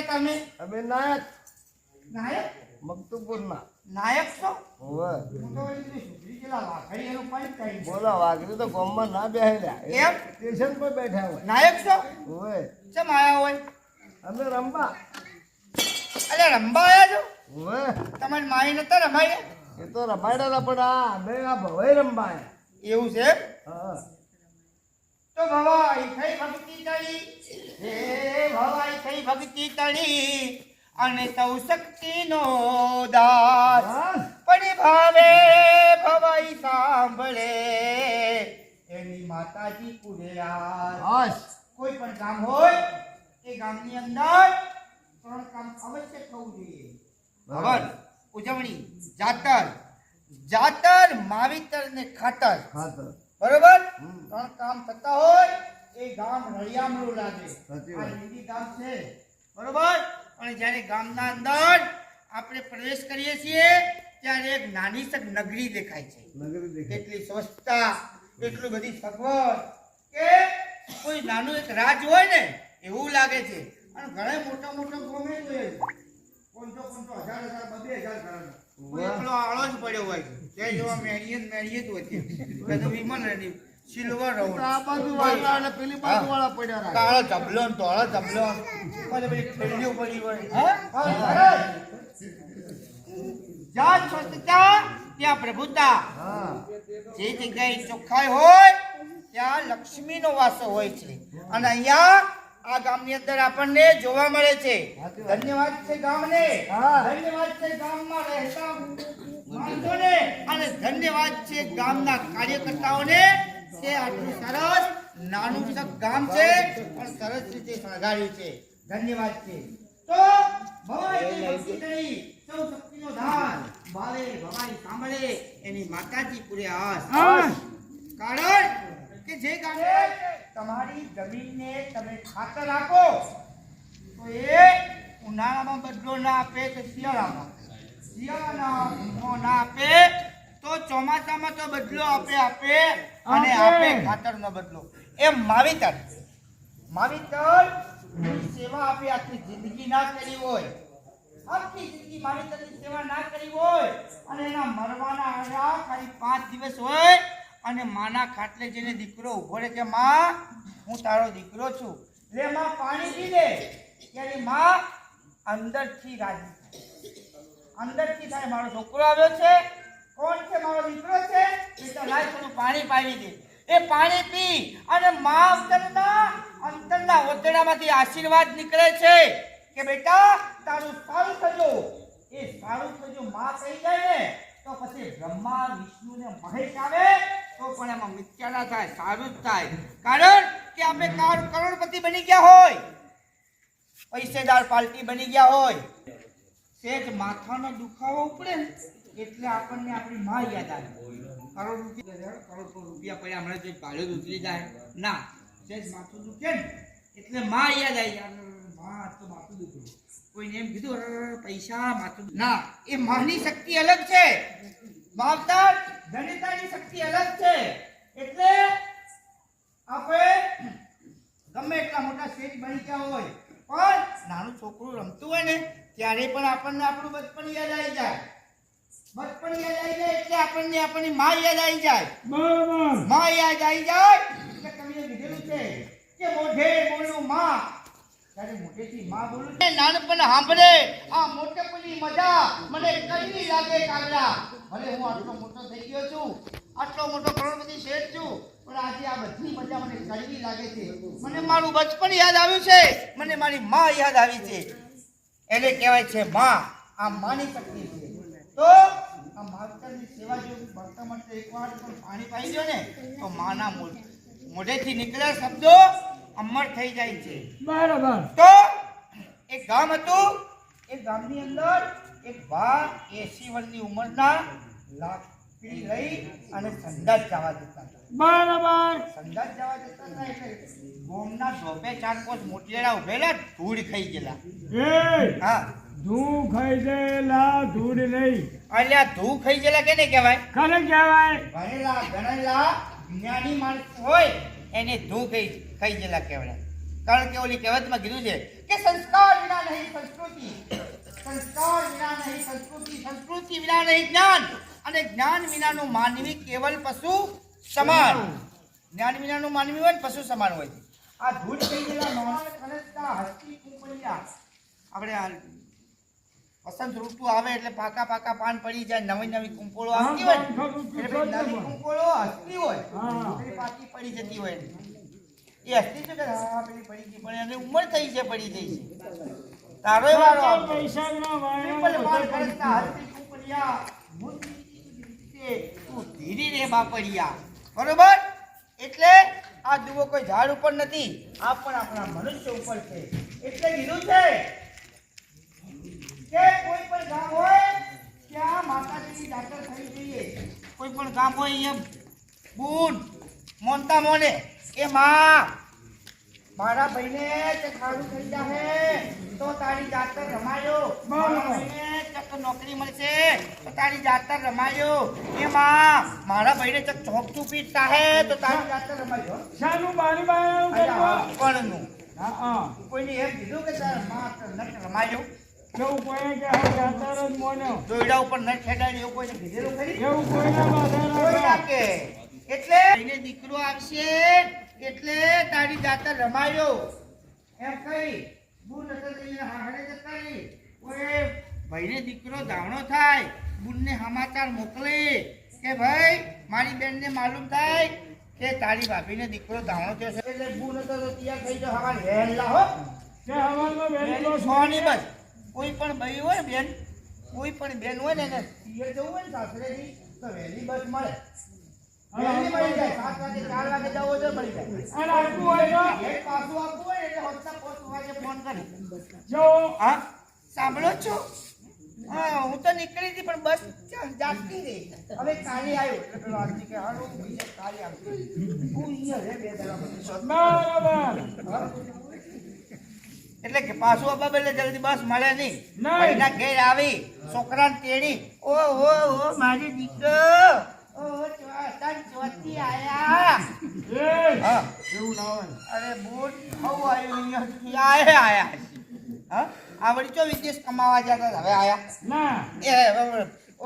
તમે? અમે નાયક નાયક? મકતુપુરના નાયક છો? ઓવે હું તો એટલી સુધરી ગયેલા વાઘડીયાનું પાણી કાઢી. બોલા વાઘરી તો ગામમાં ના બેહેલા એમ? સ્ટેશન પર બેઠા હોય નાયક છો? ઓવે ચમ આયા હોય? અમે રંબા અરે રંબા આયા છો? ઓવે તમારી માઈ નતા રમાડ્યા? એ તો રમાડેલા પણ આ અમે આ ભવાઈ રંબાયા એવું છે? હા તો ભવાઈ થઈ ભક્તિ તળી, હે ભવાઈ થઈ ભક્તિ તળી, અને સૌ શક્તિનો દાસ. બસ પણ ભાવે ભવાઈ સાંભળે એની માતાજી કુરેરાસ. બસ કોઈ પણ ગામ હોય એ ગામની અંદર 3 કામ અવશ્ય થવું જોઈએ. હવન, ઉજવણી, જાતર, માવિતર ને ખાતર. ખાતર બરોબર? હમ. 3 કામ થતા હોય એ ગામ રળિયામણું લાગે. સાચી આ વાત. હિન્દી ગામ છે. બરોબર? અને જ્યારે ગામના અંદર આપણે પ્રવેશ કરીએ છીએ ત્યારે એક નાની સક નગરી દેખાય છે. નગરી દેખાય એટલી સ્વચ્છતા, એટલી બધી સગવડ કે કોઈ નાનું એક રાજ હોય ને એવું લાગે છે. અને ઘણા મોટા મોટા ગોમે જોઈએ છે. 500 1000 2000 ઘરનો. કોઈ એકલો આળો જ પડ્યો હોય છે. જે જોવા મેળીએ જ હોય છે. બધું વિમલ રેડી સિલ્વર તો રાઉન્ડ. આ બાજુ વાળા અને પેલી બાજુ વાળા પડ્યા રાખે. કાળો જબલો ને ધોળો જબલો પછી પેલી ખેડીઓ પડી હોય. હા? જ્યાં સ્વચ્છતા ત્યાં પ્રભુતા. હા જે જગ્યાએ ચોખ્ખાઈ હોય ત્યાં લક્ષ્મીનો વાસો હોય છે. અને અહીંયા આ ગામની અંદર આપણને જોવા મળે છે. ધન્યવાદ છે ગામને, હા. ધન્યવાદ છે ગામમાં રહેતા માણસોને, અને ધન્યવાદ છે ગામના કાર્યકર્તાઓને કે આટલું સરસ નાનું સક ગામ છે પણ સરસ રીતે શણગાર્યું છે. ધન્યવાદ છે. તો ભવાઈ ભક્તિ કરી સૌ શક્તિનો દાન, ભાવે ભવાઈ સાંભળે એની માતાજી પૂરે આસ. કારણ કે જે ગામે તમારી જમીનને તમે ખાતર આપો તો એ ઉનાળામાં બદલો ના આપે કે શિયાળામાં ના આપે તો ચોમાસામાં તો બદલો આપે અને આપે ખાતરનો બદલો. એમ માવિતર સેવા આપે આખી જિંદગી ના કરી હોય, આખી જિંદગી માવિતરની સેવા ના કરી હોય અને એના મરવાના આડા ખાલી 5 દિવસ હોય અને માના ખાટલે જઈને દીકરો ઉભો રહે કે માં હું તારો દીકરો છું, લે માં પાણી પી લે. ત્યારે માં અંદરથી રાજી થાય, અંદરથી થાય મારો છોકરો આવ્યો છે, કોણ છે, મારો દીકરો છે, એ તો લાય થોડું પાણી પાવી દે. એ પાણી પી અને માં અંતરના ઓતડામાંથી આશીર્વાદ નીકળે છે કે બેટા તારું સારું થજો. એ સારું થજો માં કહી જાય ને તો પછી બ્રહ્મા વિષ્ણુ ને મહેશ આવે તો પણ એમાં મિથ્યા ના થાય, સારું જ થાય. કારણ કે આપણે કરોડપતિ બની ગયા હોય, પૈસેદાર પાર્ટી બની ગયા હોય, સેજ માથાનો દુખાવો ઉપડે ને એટલે આપણને આપણી માં યાદ આવે. કરોડ રૂપિયા પડ્યા હમણાં જે ભાડું ઉતરી જાય ના, સેજ માથું દુખે ને એટલે માં યાદ આવી જાય. માં તો માથું દુખ્યું, કોઈને એમ કીધું પૈસા માથું ના, એ માની શક્તિ અલગ છે, માવતર જનિતાની શક્તિ અલગ છે. એટલે આપણે ગમે એટલા મોટા શેઠ બની ગયા હોય પણ નાનું છોકરું રમતું હોય ને ત્યારે પણ આપણને આપણું બચપન યાદ આવી જાય. બચપન યાદ આવી જાય એટલે આપણને આપણી માં યાદ આવી જાય. બરાબર, માં યાદ આવી જાય એટલે તમે કીધેલું છે કે મોઢે બોલું માં, ત્યારે મોઢેથી માં બોલું છે. નાનપણ સાંભળે આ મોટેપણની મજા મને કઈ લાગે કાગડા. ભલે હું આટલો મોટો થઈ ગયો છું, આટલો મોટો કરોડપતિ શેઠ છું, પણ આજે આ બધી મજા મને કડવી લાગે છે. મને મારું બચપન યાદ આવ્યું છે, મને મારી માં યાદ આવી છે. એને કહેવાય છે માં. આ માની શક્તિ છે. તો આ માવતરની સેવા જો ભરતા માટે એકવાર પણ પાણી પાઈ દો ને તો માના મોઢેથી નીકળેલા શબ્દો અમર થઈ જાય છે. બરાબર. તો એક ગામ હતું, એ ગામની અંદર એક બા 80 વર્ષની ઉંમરના લાકડી લઈ અને સંદાસ જવા જતા હતા. બરાબર. સંદાસ જવા જતા હતા એટલે ગોમના ધોપે 4-5 મોટિયાળા ઉભેલા ધૂળ ખાઈ ગયેલા. હા, ધૂ ખાઈ ગયેલા ધૂળ નહીં. અલ્યા ધૂ ખાઈ ગયેલા કેને કહેવાય? ખરે કહેવાય. ગણેલા જ્ઞાની માણસ હોય એને ધૂ ખાઈ ગયેલા કહેવાય. કારણ કે ઓલી કહેવતમાં કીધું છે કે સંસ્કાર વિના નહીં સંસ્કૃતિ, સંસ્કાર વિના નહીં સંસ્કૃતિ, સંસ્કૃતિ વિના નહીં જ્ઞાન, અને જ્ઞાન વિનાનું માનવી કેવલ પશુ સમાન. જ્ઞાન વિનાનું માનવી હોય ને પશુ સમાન હોય છે. આ ધૂળ થઈ ગયેલા માણસ ખરેખર હસ્તી કુંપલિયા. આપણે આ વસંત ઋતુ આવે એટલે પાકા પાકા પાન પડી જાય, નવી નવી કુંપળો આવતી હોય ને, એટલે નવી કુંપળો હસતી હોય, પેલી પાકી પડી જતી હોય. એ હસતી છે કે હા પેલી પડી ગઈ, પણ એને ઉંમર થઈ છે, પડી ગઈ છે. તારોય વારો આવતો. પીપલ પાન ખરેખર હસ્તી કુંપલિયા, તું ધીરી રે બાપડિયા. બરોબર? એટલે આ દુવો કોઈ ઝાડ ઉપર નથી, આ પણ આપણા મનુષ્ય ઉપર છે. એટલે કીધું છે કે કોઈ પણ ગામ હોય ત્યાં માતાજીની જાતર થઈ જોઈએ. કોઈ પણ ગામ હોય એમ બૂન મોનતા મોને એ માં મારા ભાઈને તે ખાડું થઈ જાહે તો તારી જાતર રમાયો, મારા ભાઈને ચક નોકરી મળશે તો તારી જાતર રમાયો, એ માં મારા ભાઈને ચક ચોકચું પીટ થાહે તો તારી જાતર રમાયો. શાનું બારી બારણું કરવું? પણનું હા કોઈને એમ કીધું કે તારા માં નટ રમાયો, કેવું કોઈને કે હવે જાતર જ મોન્યો, દોયડા ઉપર નટ ખેડાય એવું કોઈને કીધેલું ખરી? એવું કોઈના માથે ના કોઈ ના થાય. કે. એટલે ભાઈને દીકરો આવશે એટલે તારી જાતર રમાયો એમ કહી બુન નતર હાડે જતા રહી. ઓએ ભાઈને દીકરો દાવણો થાય, બુનને સમાચાર મોકલે કે ભાઈ મારી બેનને માલુમ થાય કે તારી ભાભીને દીકરો દાવણો થયો છે, એટલે બુન તો તૈયાર થઈ જાવ હવાર વહેલા હો. કે હવારમાં વહેલી સોની બસ કોઈ પણ ભાઈ હોય બેન, કોઈ પણ બેન હોય ને એને પિયર જવું હોય ને સાસરેથી તો વહેલી બસ મળે, વહેલી મળી જાય. 7 વાગે 4 વાગે જવું હોય તો મળી જાય. અને આપવું હોય તો એક પાછું આપવું હોય ને એટલે હોતા 5 વાગે ફોન કરી જો હા સાંભળો છો? હા હું તો નીકળી હતી પણ બસ જાગતી રહી. હવે કાલે આવ્યો એટલે પેલો આદમી કે હાલો બીજે કાલે આવજો. હું અહીંયા રે 2 દાડા પછી શોધ. બરાબર. એટલે કે પાછું આપવા એટલે જલ્દી બસ મળે નહીં. નહીં. ભાઈના ઘેર આવી છોકરાને તેડી ઓ મારી દીકરો ઓ ચોથી આયા. એ હા એવું ના હોય. અરે બોલ હવ આવ્યો અહીંયા આયા. હા આ વળી ચો વિદેશ કમાવા જતા હવે આયા. ના એ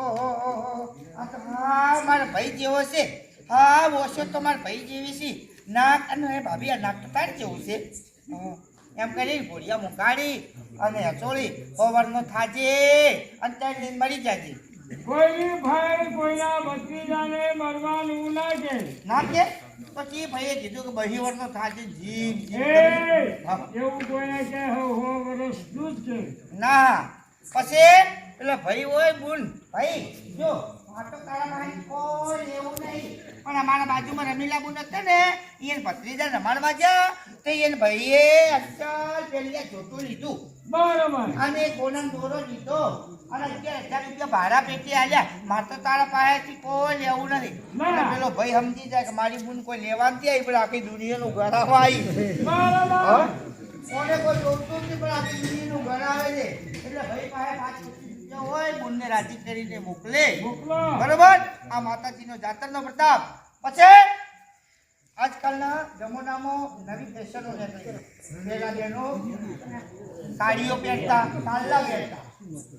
ઓહો આ તો હા મારા ભાઈ જેવો છે. હા ઓછો તો મારા ભાઈ જેવી છે. નાક અને ભાભી આ નાક તો તારી જેવું છે. એમ કરી ભોળિયા મુકાડી અને હચોળી પવનનો થાજે અને તારી મરી જાજે. કોઈની ભાઈ કોઈના ભત્રીજાને મરવાનું ના કે. ના કે પછી ભાઈએ કીધું કે બહીવરનો થાજે જીવ એ હા. એવું કોઈને કે હો વર્ષ નું જ કે. ના પછી પેલા ભાઈ હોય બુન ભાઈ જો આ તો તારા ભાઈ કોઈ એવું નહીં, પણ અમારા બાજુમાં રમીલા બુન હતા ને એને ભત્રીજા રમાડવા ગયા તો એને ભાઈએ અસલ પેલી જોતું લીધું બરાબર. અને કોના દોરો લીધો અને 11,000 રૂપિયા ભાડા પેટી આલ્યા. મારે તો તારા પાસેથી કોઈ લેવું નથી. ના. એટલે પેલો ભાઈ સમજી જાય કે મારી બુન કોઈ લેવા નથી આવી પણ આખી દુનિયાનું ગણાવવા આવી. બરાબર. કોને કોઈ જોતું નથી પણ આખી દુનિયાનું ગણાવે છે. એટલે ભાઈ પાસે 5 રૂપિયા હોય બુનને રાજી કરીને મોકલે. મોકલો. બરોબર? આ માતાજીનો જાતરનો પ્રતાપ. પછી આજકાલના જમાનામાં નવી ફેશનો નીકળી. પેલા બહેનો સાડીઓ પહેરતા, સાલ્લા પહેરતા.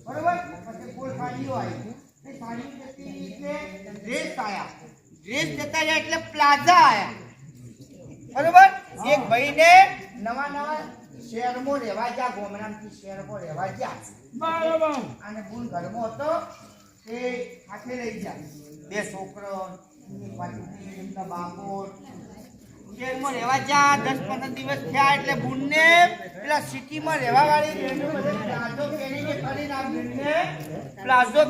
બરોબર? પછી ફૂલ સાડીઓ આવી. એ સાડીઓ જતી એટલે ડ્રેસ આયા. ડ્રેસ જતા રહ્યા એટલે પ્લાઝા આયા. બરોબર? એક ભાઈને નવા શહેરમાં રહેવા ગયા, ગોમરામથી શહેરમાં રહેવા ગયા. બરાબર. અને બુન ઘરમાં હતો તે હાથે લઈ જાય. 2 છોકરો એમની પત્ની એમના બાપો શહેરમાં રહેવા ગયા. 10-15 દિવસ થયા એટલે બુનને પેલા સિટીમાં રહેવા વાળી બહેનો બધે પ્લાઝો પહેરીને કરીને આ બુનને પ્લાઝો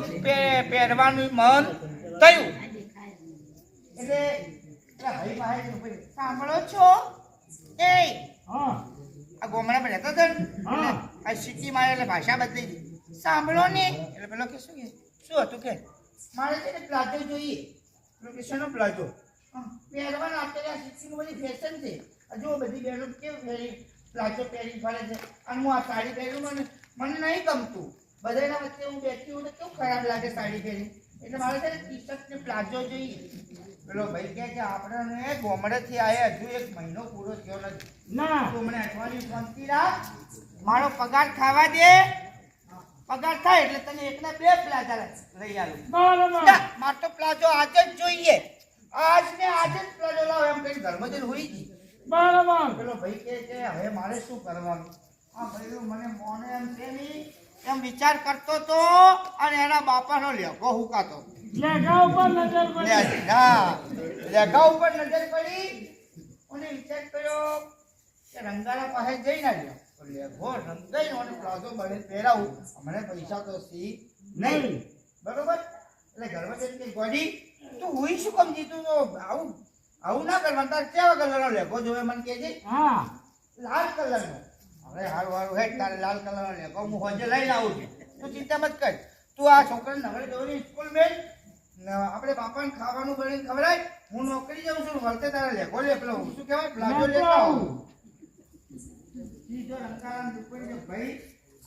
પહેરવાનું મન થયું. એટલે પેલા ભાઈ પાસે સાંભળો છો એ હા આ ગોમડામાં રહેતો હતો ને હા. આ સિટીમાં એટલે ભાષા બદલી ગઈ. સાંભળો ને એટલે પેલો કે શું હતું કે મારે છે ને પ્લાઝો જોઈએ. પેલો કે શેનો પ્લાઝો? પહેરવાનો અત્યારે આ સિટીમાં બધી ફેશન છે. જો બધી બહેનો કેવું પહેરી પ્લાઝો પહેરી ફરે છે અને હું આ સાડી પહેરું મને નહીં ગમતું. બધાના વચ્ચે હું બેઠી હું તો કેવું ખરાબ લાગે સાડી પહેરી. એટલે મારે છે ને ટી-શર્ટ ને પ્લાઝો જોઈએ. પેલો ભાઈ કે આપણે ગોમડેથી આયા હજુ 1 મહિનો પૂરો થયો નથી. ના તું મને અઠવાડિયું શાંતિ રાખ. મારો પગાર ખાવા દે. પગાર થાય એટલે તને એકના 2 પ્લાઝા લઈ આલું. બરાબર મારે તો પ્લાઝો આજે જ જોઈએ. આજ ને આજે જ પ્લાઝો લાવો એમ કઈ ઘરમાં જઈને હોઈ ગઈ. બરાબર પેલો ભાઈ કે હવે મારે શું કરવાનું? આ ભાઈ મને મોને એમ છે નહીં એમ વિચાર કરતો તો અને એના બાપાનો લેગો હુકાતો. લેખા ઉપર નજર પડી લેગા ઉપર નજર પડી અને વિચાર કર્યો કે રંગાના પાસે જઈને આવ્યો. લેગો રંગાઈ અને પ્લાઝો બને પહેરાવું. મને પૈસા તો સી નહીં. બરોબર? એટલે ઘરમાં જઈને કે ગોડી તું હુઈ શું કમ જીતું? તો આવું ના કરવાનું. તારે કેવા કલરનો લેગો જોવે મને કહેજે. હા લાલ કલરનો. હવે હારું હેઠ તારે લાલ કલરનો લેગો હું હોજે લઈને આવું છું. તું ચિંતા મત કર. તું આ છોકરાને નવરે દોરી સ્કૂલ મેલ. આપણે બાપાને ખાવાનું બનાવીને ખવડાય. હું નોકરી જાઉં છું. વળતે તારે લેગો લે પેલો શું કહેવાય પ્લાઝો લેતા આવું. સીધો રંગારામ દુપડી ને ભાઈ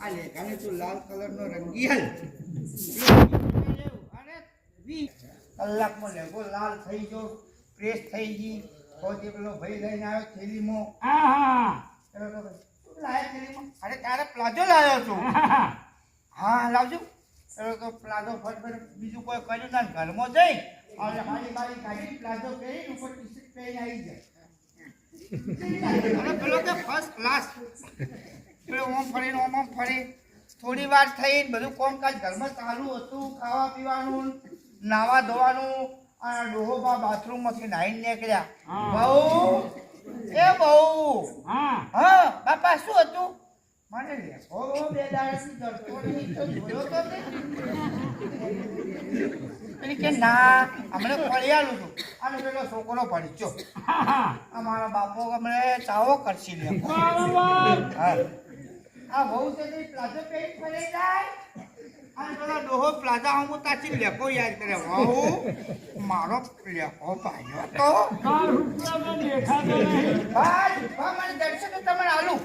આ લેગાને તું લાલ કલરનો રંગી હાલ. અને 20 કલાકમાં લેગો લાલ થઈ ગયો, પ્રેસ થઈ ગઈ. ફોજી પેલો ભાઈ લઈને આવ્યો થેલીમાં. હા પેલો તો શું લાયો થેલીમાં? અરે તારે પ્લાઝો લાવ્યો છું. હા લાવજો. પેલો તો પ્લાઝો ફટ બીજું કોઈ કર્યું ના ઘરમાં જઈ અને હારી બારી કાઢી પ્લાઝો પહેરી ઉપર ટી-શર્ટ પહેરીને આવી જાય. અને પેલો કે ફર્સ્ટ ક્લાસ. પેલો ઓમ ફરીને ઓમ ફરી થોડી વાર થઈ બધું કામકાજ ઘરમાં ચાલુ હતું. ખાવા પીવાનું, નાવા ધોવાનું. અને ડોહોબા બાથરૂમમાંથી નાહીને નીકળ્યા. બહુ બહુ હા બાપા શું હતું? મને લેખો 2 દાડાથી જડતો નહીં તો જોયો તો નહીં. કે ના હમણાં ફળિયાલું છું. અને પેલો છોકરો ભણ્યો. અમારા બાપો હમણે ચાવો કરશી લે. હા આ બહુ છે પ્લાઝો પહેરી ફરી જાય. અને પેલો ડોહો પ્લાઝા હું તાચી લેખો યાદ કરે. વાહ મારો લેખો પાડ્યો તો મને દર્શન તમારે આલું.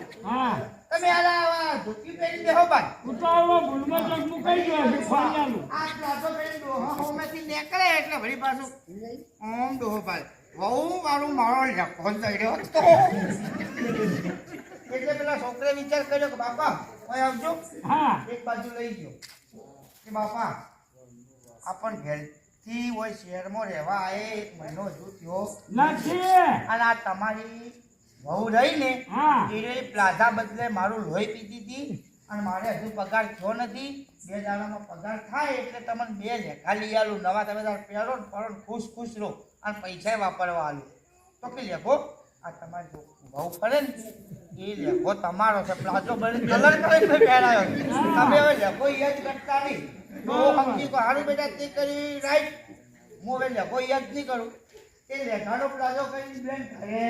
તમે આલા ધોતી પહેરી દેહો બાદ ઉતાવળમાં ભૂલમાં ચક મુકાઈ ગયો છે ફળિયાનું. આ પ્લાઝો પહેરી ડોહો હોમેથી નીકળે એટલે વળી પાછું ઓમ ડોહો પાડ વહુ મારું મારો લેખો ચડ્યો તો. એટલે પેલા છોકરે વિચાર કર્યો કે બાપા ઓય આવજો. હા એક બાજુ લઈ ગયો કે બાપા આપણ ઘેરથી હોય શહેરમાં રહેવા આયે 1 મહિનો હજુ થયો નથી. અને આ તમારી વહુ રહીને હા એ પ્લાઝા બદલે મારું લોહી પીધી હતી અને મારે હજુ પગાર થયો નથી. 2 દાડામાં પગાર થાય એટલે તમને 2 લેખા લઈ આલું. નવા તમે તાર પહેરો ને ફરો ને ખુશ રહો અને પૈસા વાપરવા આલું. તો કે લેખો આ તમારી વહુ ફરે ને એ લેખો તમારો છે. પ્લાઝો બને કલર કરીને પહેરાયો છે. તમે હવે લેખો યાદ કરતા નહીં. તો સમજી કહો હારું બેટા તે કરી રાઈટ. હું હવે લેખો યાદ નહીં કરું. એ લેખાનો પ્લાઝો કરીને બેન ઘરે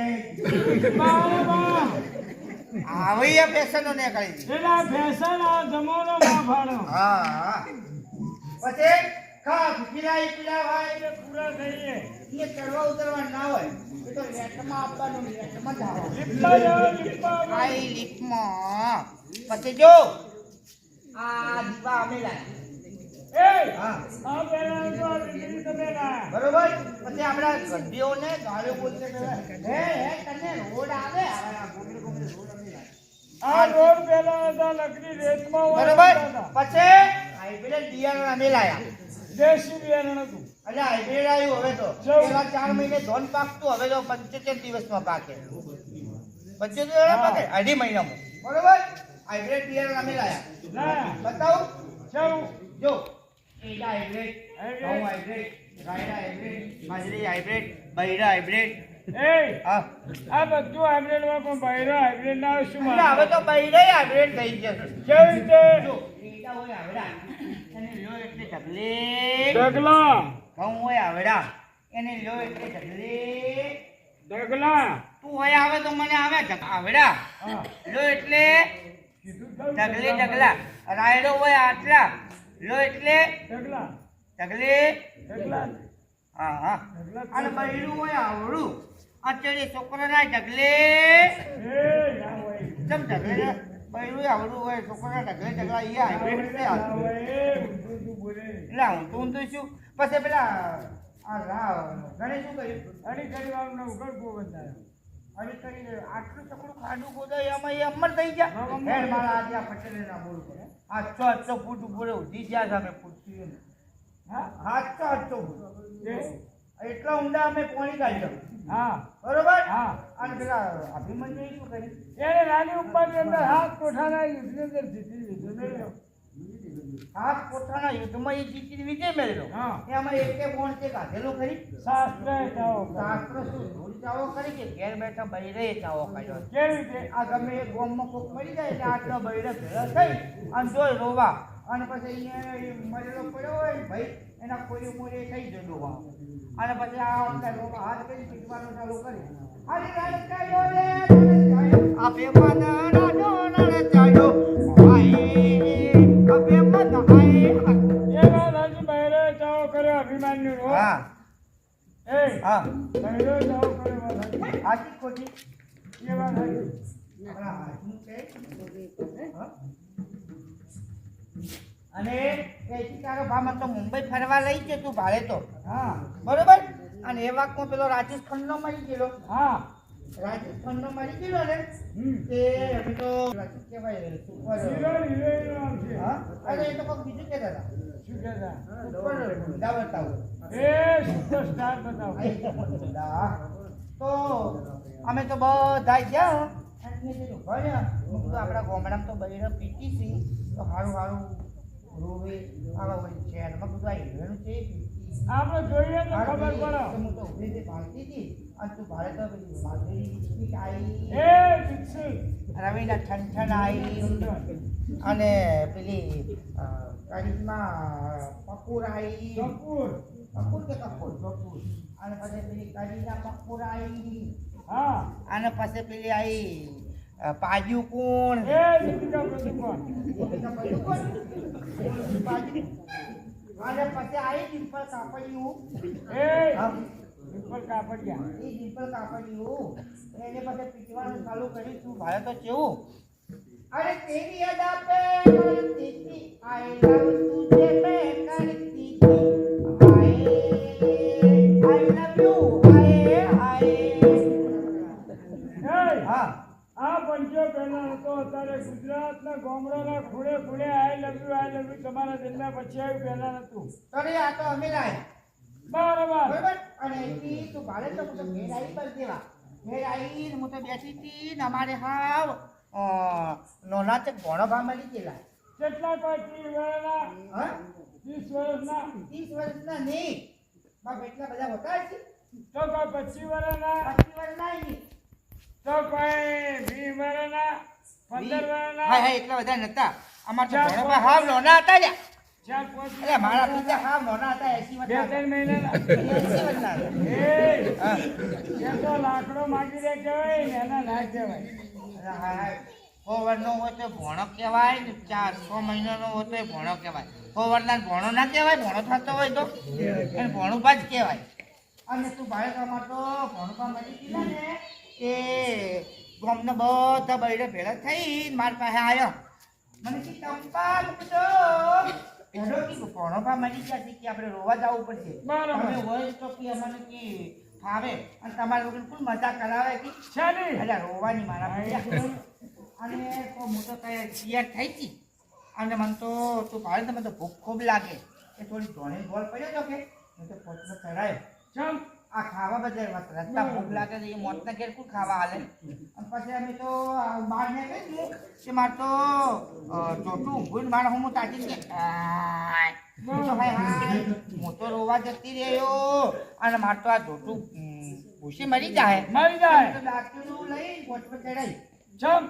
આવી આ ફેશનો ને કરી. એના ફેશન આ જમાનો માં ભાડો. હા પછી ખા પીલા હોય એટલે પૂરા થઈએ. એ ચડવા ઉતરવા ના હોય. એ તો લેટમાં આપવાનું લેટમાં જાવ. લીપા જાઓ, લીપા જાઓ. આઈ લીપમાં પછી જો આ દીવા અમે લાયા. એ હા આ પેલા તો આ દીકરી તમે લાયા. બરોબર. પછી આપણા ગંડીઓને ગાળ્યો બોલશે કે હે તને રોડ આવે. હવે આ ગોગડી રોડ અમે લાયા. આ રોડ પેલા હતા લકડી રેતમાં હોય બરોબર. હતા. પછી હાઈબ્રિડ બિયારણ અમે લાયા. દેશી બિયારણ હતું. એટલે હાઈબ્રિડ આવ્યું હવે તો. પેલા 4 મહિને ધોન પાકતું હવે તો 75 દિવસમાં પાકે. 75 પાકે 2.5 મહિનામાં. બરોબર. હાઈબ્રિડ બિયારણ અમે લાયા. લાયા. બતાવું ચાલો. જો એડા હાઈબ્રિડ, ઘઉં હાઈબ્રિડ, રાયડા હાઈબ્રિડ, બાજરી હાઈબ્રિડ, બૈરા હાઈબ્રિડ. એ હા આ બધું હાઇબ્રિડ માં પણ બૈરો હાઇબ્રિડ ના શું એટલે હવે તો બૈરા હાઈબ્રિડ થઈ જશે. કેવી રીતે? જો એડા હોય આવડા એને લ્યો એટલે ઢગલે. ઢગલા ઘઉં હોય આવડા એને લ્યો એટલે ઢગલે. ઢગલા તું હોય આવે તો મને આવે આવડા હા લ્યો એટલે કીધું ખરું. ઢગલે ઢગલા. રાયડો હોય આટલા લ્યો એટલે ઢગલા ઢગલે. ઢગલા હા હા અને બૈરું હોય આવડું અત્યારે છોકરાના ઢગલે. એ ના હોય. ચમ ઢગલે બૈરું આવડું હોય છોકરાના ઢગલે ઢગલા એ હાઈબ્રિડ છે. ના હોય. એ ઊંધું ઊંધું બોલે. એટલે હું તો શું પછી પેલા આ રાવ ગણે શું કર્યું અડી કરીવાનું ને ઉઘડકું બંધાયો. અરે કરીને આટલું સકડું ખાડું ગોદાય એમાં એ અમર થઈ ગયા હેડ મારા આજે આ પટેલે ના બોલ કરે 800 ફૂટ ઉપર ઉધી ગયા છે અમે પૂછ્યું હા 800 ફૂટ એટલા ઊંડા અમે પાણી કાઢ્યો હા બરોબર હા. અને પેલા અભિમન્યુ શું કર્યું એને નાની ઉપાધિ અંદર હાથ કોઠાના યુદ્ધની અંદર જીતી લીધું મેળવ્યો. હાથ પોતાના યુદ્ધમાં એ જીતીને વિજય મેળવ્યો હા. એમાં એકે બોણ તે કાઢેલો ખરી શાસ્ત્ર જાઓ શાસ્ત્ર શું ધૂળ ચાવો કરી કે ઘેર બેઠા બૈરે ચાવો કાઢ્યો કેવી રીતે આ ગમે એ ગોમમાં કોક મરી જાય એટલે આટલો બૈરે ભેળા થઈ અને જોઈ રોવા અને પછી અહીંયા એ મરેલો પડ્યો હોય ને ભાઈ એના કોઈ મોરે થઈ જાય ડોવા અને પછી આ અંદર રોવા હાથ કરી પીટવાનું ચાલુ કરી અરે રણકાયો રે રણકાયો આપે મન રાજો રણકાયો ભાઈ આપે મન હાય એવા રાજી બહેરે જાઓ કર્યો અભિમાન્યુ નો. હા એ હા બહેરે જાઓ કર્યો રાજી. આજી ખોટી એવા રાજી. આપણા હાથનું છે હા. અને એથી તારો ભામાં તો મુંબઈ ફરવા લઈ છે તું ભાડે તો હા બરોબર અને એ વાકમાં પેલો રાજસ્થાનનો મરી ગયેલો હા રાજસ્થાનનો મરી ગયેલો ને તે અમે તો શું કહેવાય સુપર હિરોઈન નામ છે. હા અરે એ તો કોઈ બીજું કહેતા હતા શું કહેતા? સુપર દાવતાઓ એ સુપરસ્ટાર બતાવો. તો અમે તો બધા ગયા અને મેં કીધું ભણ્યા મેં કીધું આપણા ગામડામાં તો બૈરા પીતી છે તો સારું સારું રોવે આવા હોય છે અને મેં કીધું આ હિરોઈન છે પીતી આપણે જોઈએ તો ખબર પડે. હું તો ઉભી રીતે ભાગતી હતી અને તું ભાડે તો પેલી માધુરી દીક્ષિત આવી એ દીક્ષિત રવિના ઠંઠન આવી અને પેલી કરિશ્મા કપૂર આવી કપૂર કપૂર કે કપૂર કપૂર અને પછી પેલી કરિશ્મા કપૂર આવી હા અને પછી પેલી આવી પાજુ કોણ એ દીપિકા પ્રદુકોણ અને પછી આવી ડિમ્પલ કાપડિયું એ હા ડિમ્પલ કાપડિયા એ ડિમ્પલ કાપડિયું એને પછી પીટવાનું ચાલુ કર્યું તું ભાડે તો કેવું અરે તેરી અદા પે મરતી थी आई लव तुझे मैं करती थी आई लव यू એ હા આ પંચો પહેલા હતો અત્યારે ગુજરાતના ગામડાના ખૂણે ખૂણે આઈ લવ યુ તમારા જન્મ્યા પછી આવ્યું પહેલા નતું. અરે આ તો અમે લાયા બરાબર બરાબર અને એથી તું ભાડે તો હું તો ઘેર આવી પર દેવા ઘેર આવી હું તો બેઠી હતી ને અમારે હાવ નોના તે ઘણો ભાવ મળી ગયેલા કેટલા કોઈ 30 વર્ષના હા 30 વર્ષના 30 વર્ષના નહીં બાપ એટલા બધા હોતા છે તો કોઈ 25 વર્ષના 25 વર્ષના નહીં તો કોઈ 20 વર્ષના 15 વર્ષના હા હા એટલા બધા નતા અમાર તો ઘણો ભાવ હાવ નોના હતા લ્યા 4-5 અરે મારા પિતા હાવ નોના હતા 80 વર્ષના 2-3 80 મહિનાના વર્ષના એ હા એ તો લાકડો માગી દે કહેવાય ને એના ના કહેવાય. ફોવરનો હોય તો ભણો કહેવાય ને 4-6 મહિનાનો હોય તો ભણો કહેવાય ફોવરના ભણો ના કહેવાય ભણો થતો હોય તો એને ભણુભા જ કહેવાય અને તું બાળકામાં તો ભણુભા મળી ગયેલા ને એ ગામના બધા બૈરા ભેળા થઈ મારી પાસે આવ્યો મને કે ચંપા તો હેડો કે ભણુભા મળી ગયા છે કે આપણે રોવા જવું પડશે બરાબર. તમે હોય તો કે અમને કે ફાવે અને તમારે બિલકુલ મજા કરાવે કે શાની અલ્યા રોવાની મારા ભૈયા અને તો હું તો તૈયાર થઈ હતી અને મને તો તું ભાડે તો મને તો ભૂખ ખૂબ લાગે એ થોડી ધોણી ગોળ પડ્યો તો કે મેં તો પોતનો ચડાયો ચમ આ ખાવા બધા રસ્તા ભૂખ લાગે છે એ મોતના ઘેર કોઈ ખાવા હાલે અને પછી અમે તો બહાર નીકળી કે મારે તો ચોટું ઊંઘું મારે હું તાકી કે હું તો રોવા જતી રહ્યો અને મારે તો આ જોટું ભૂસી મરી જાય મરી જાય. તો દાંતનું લઈ પોટ પર ચડાઈ ચમ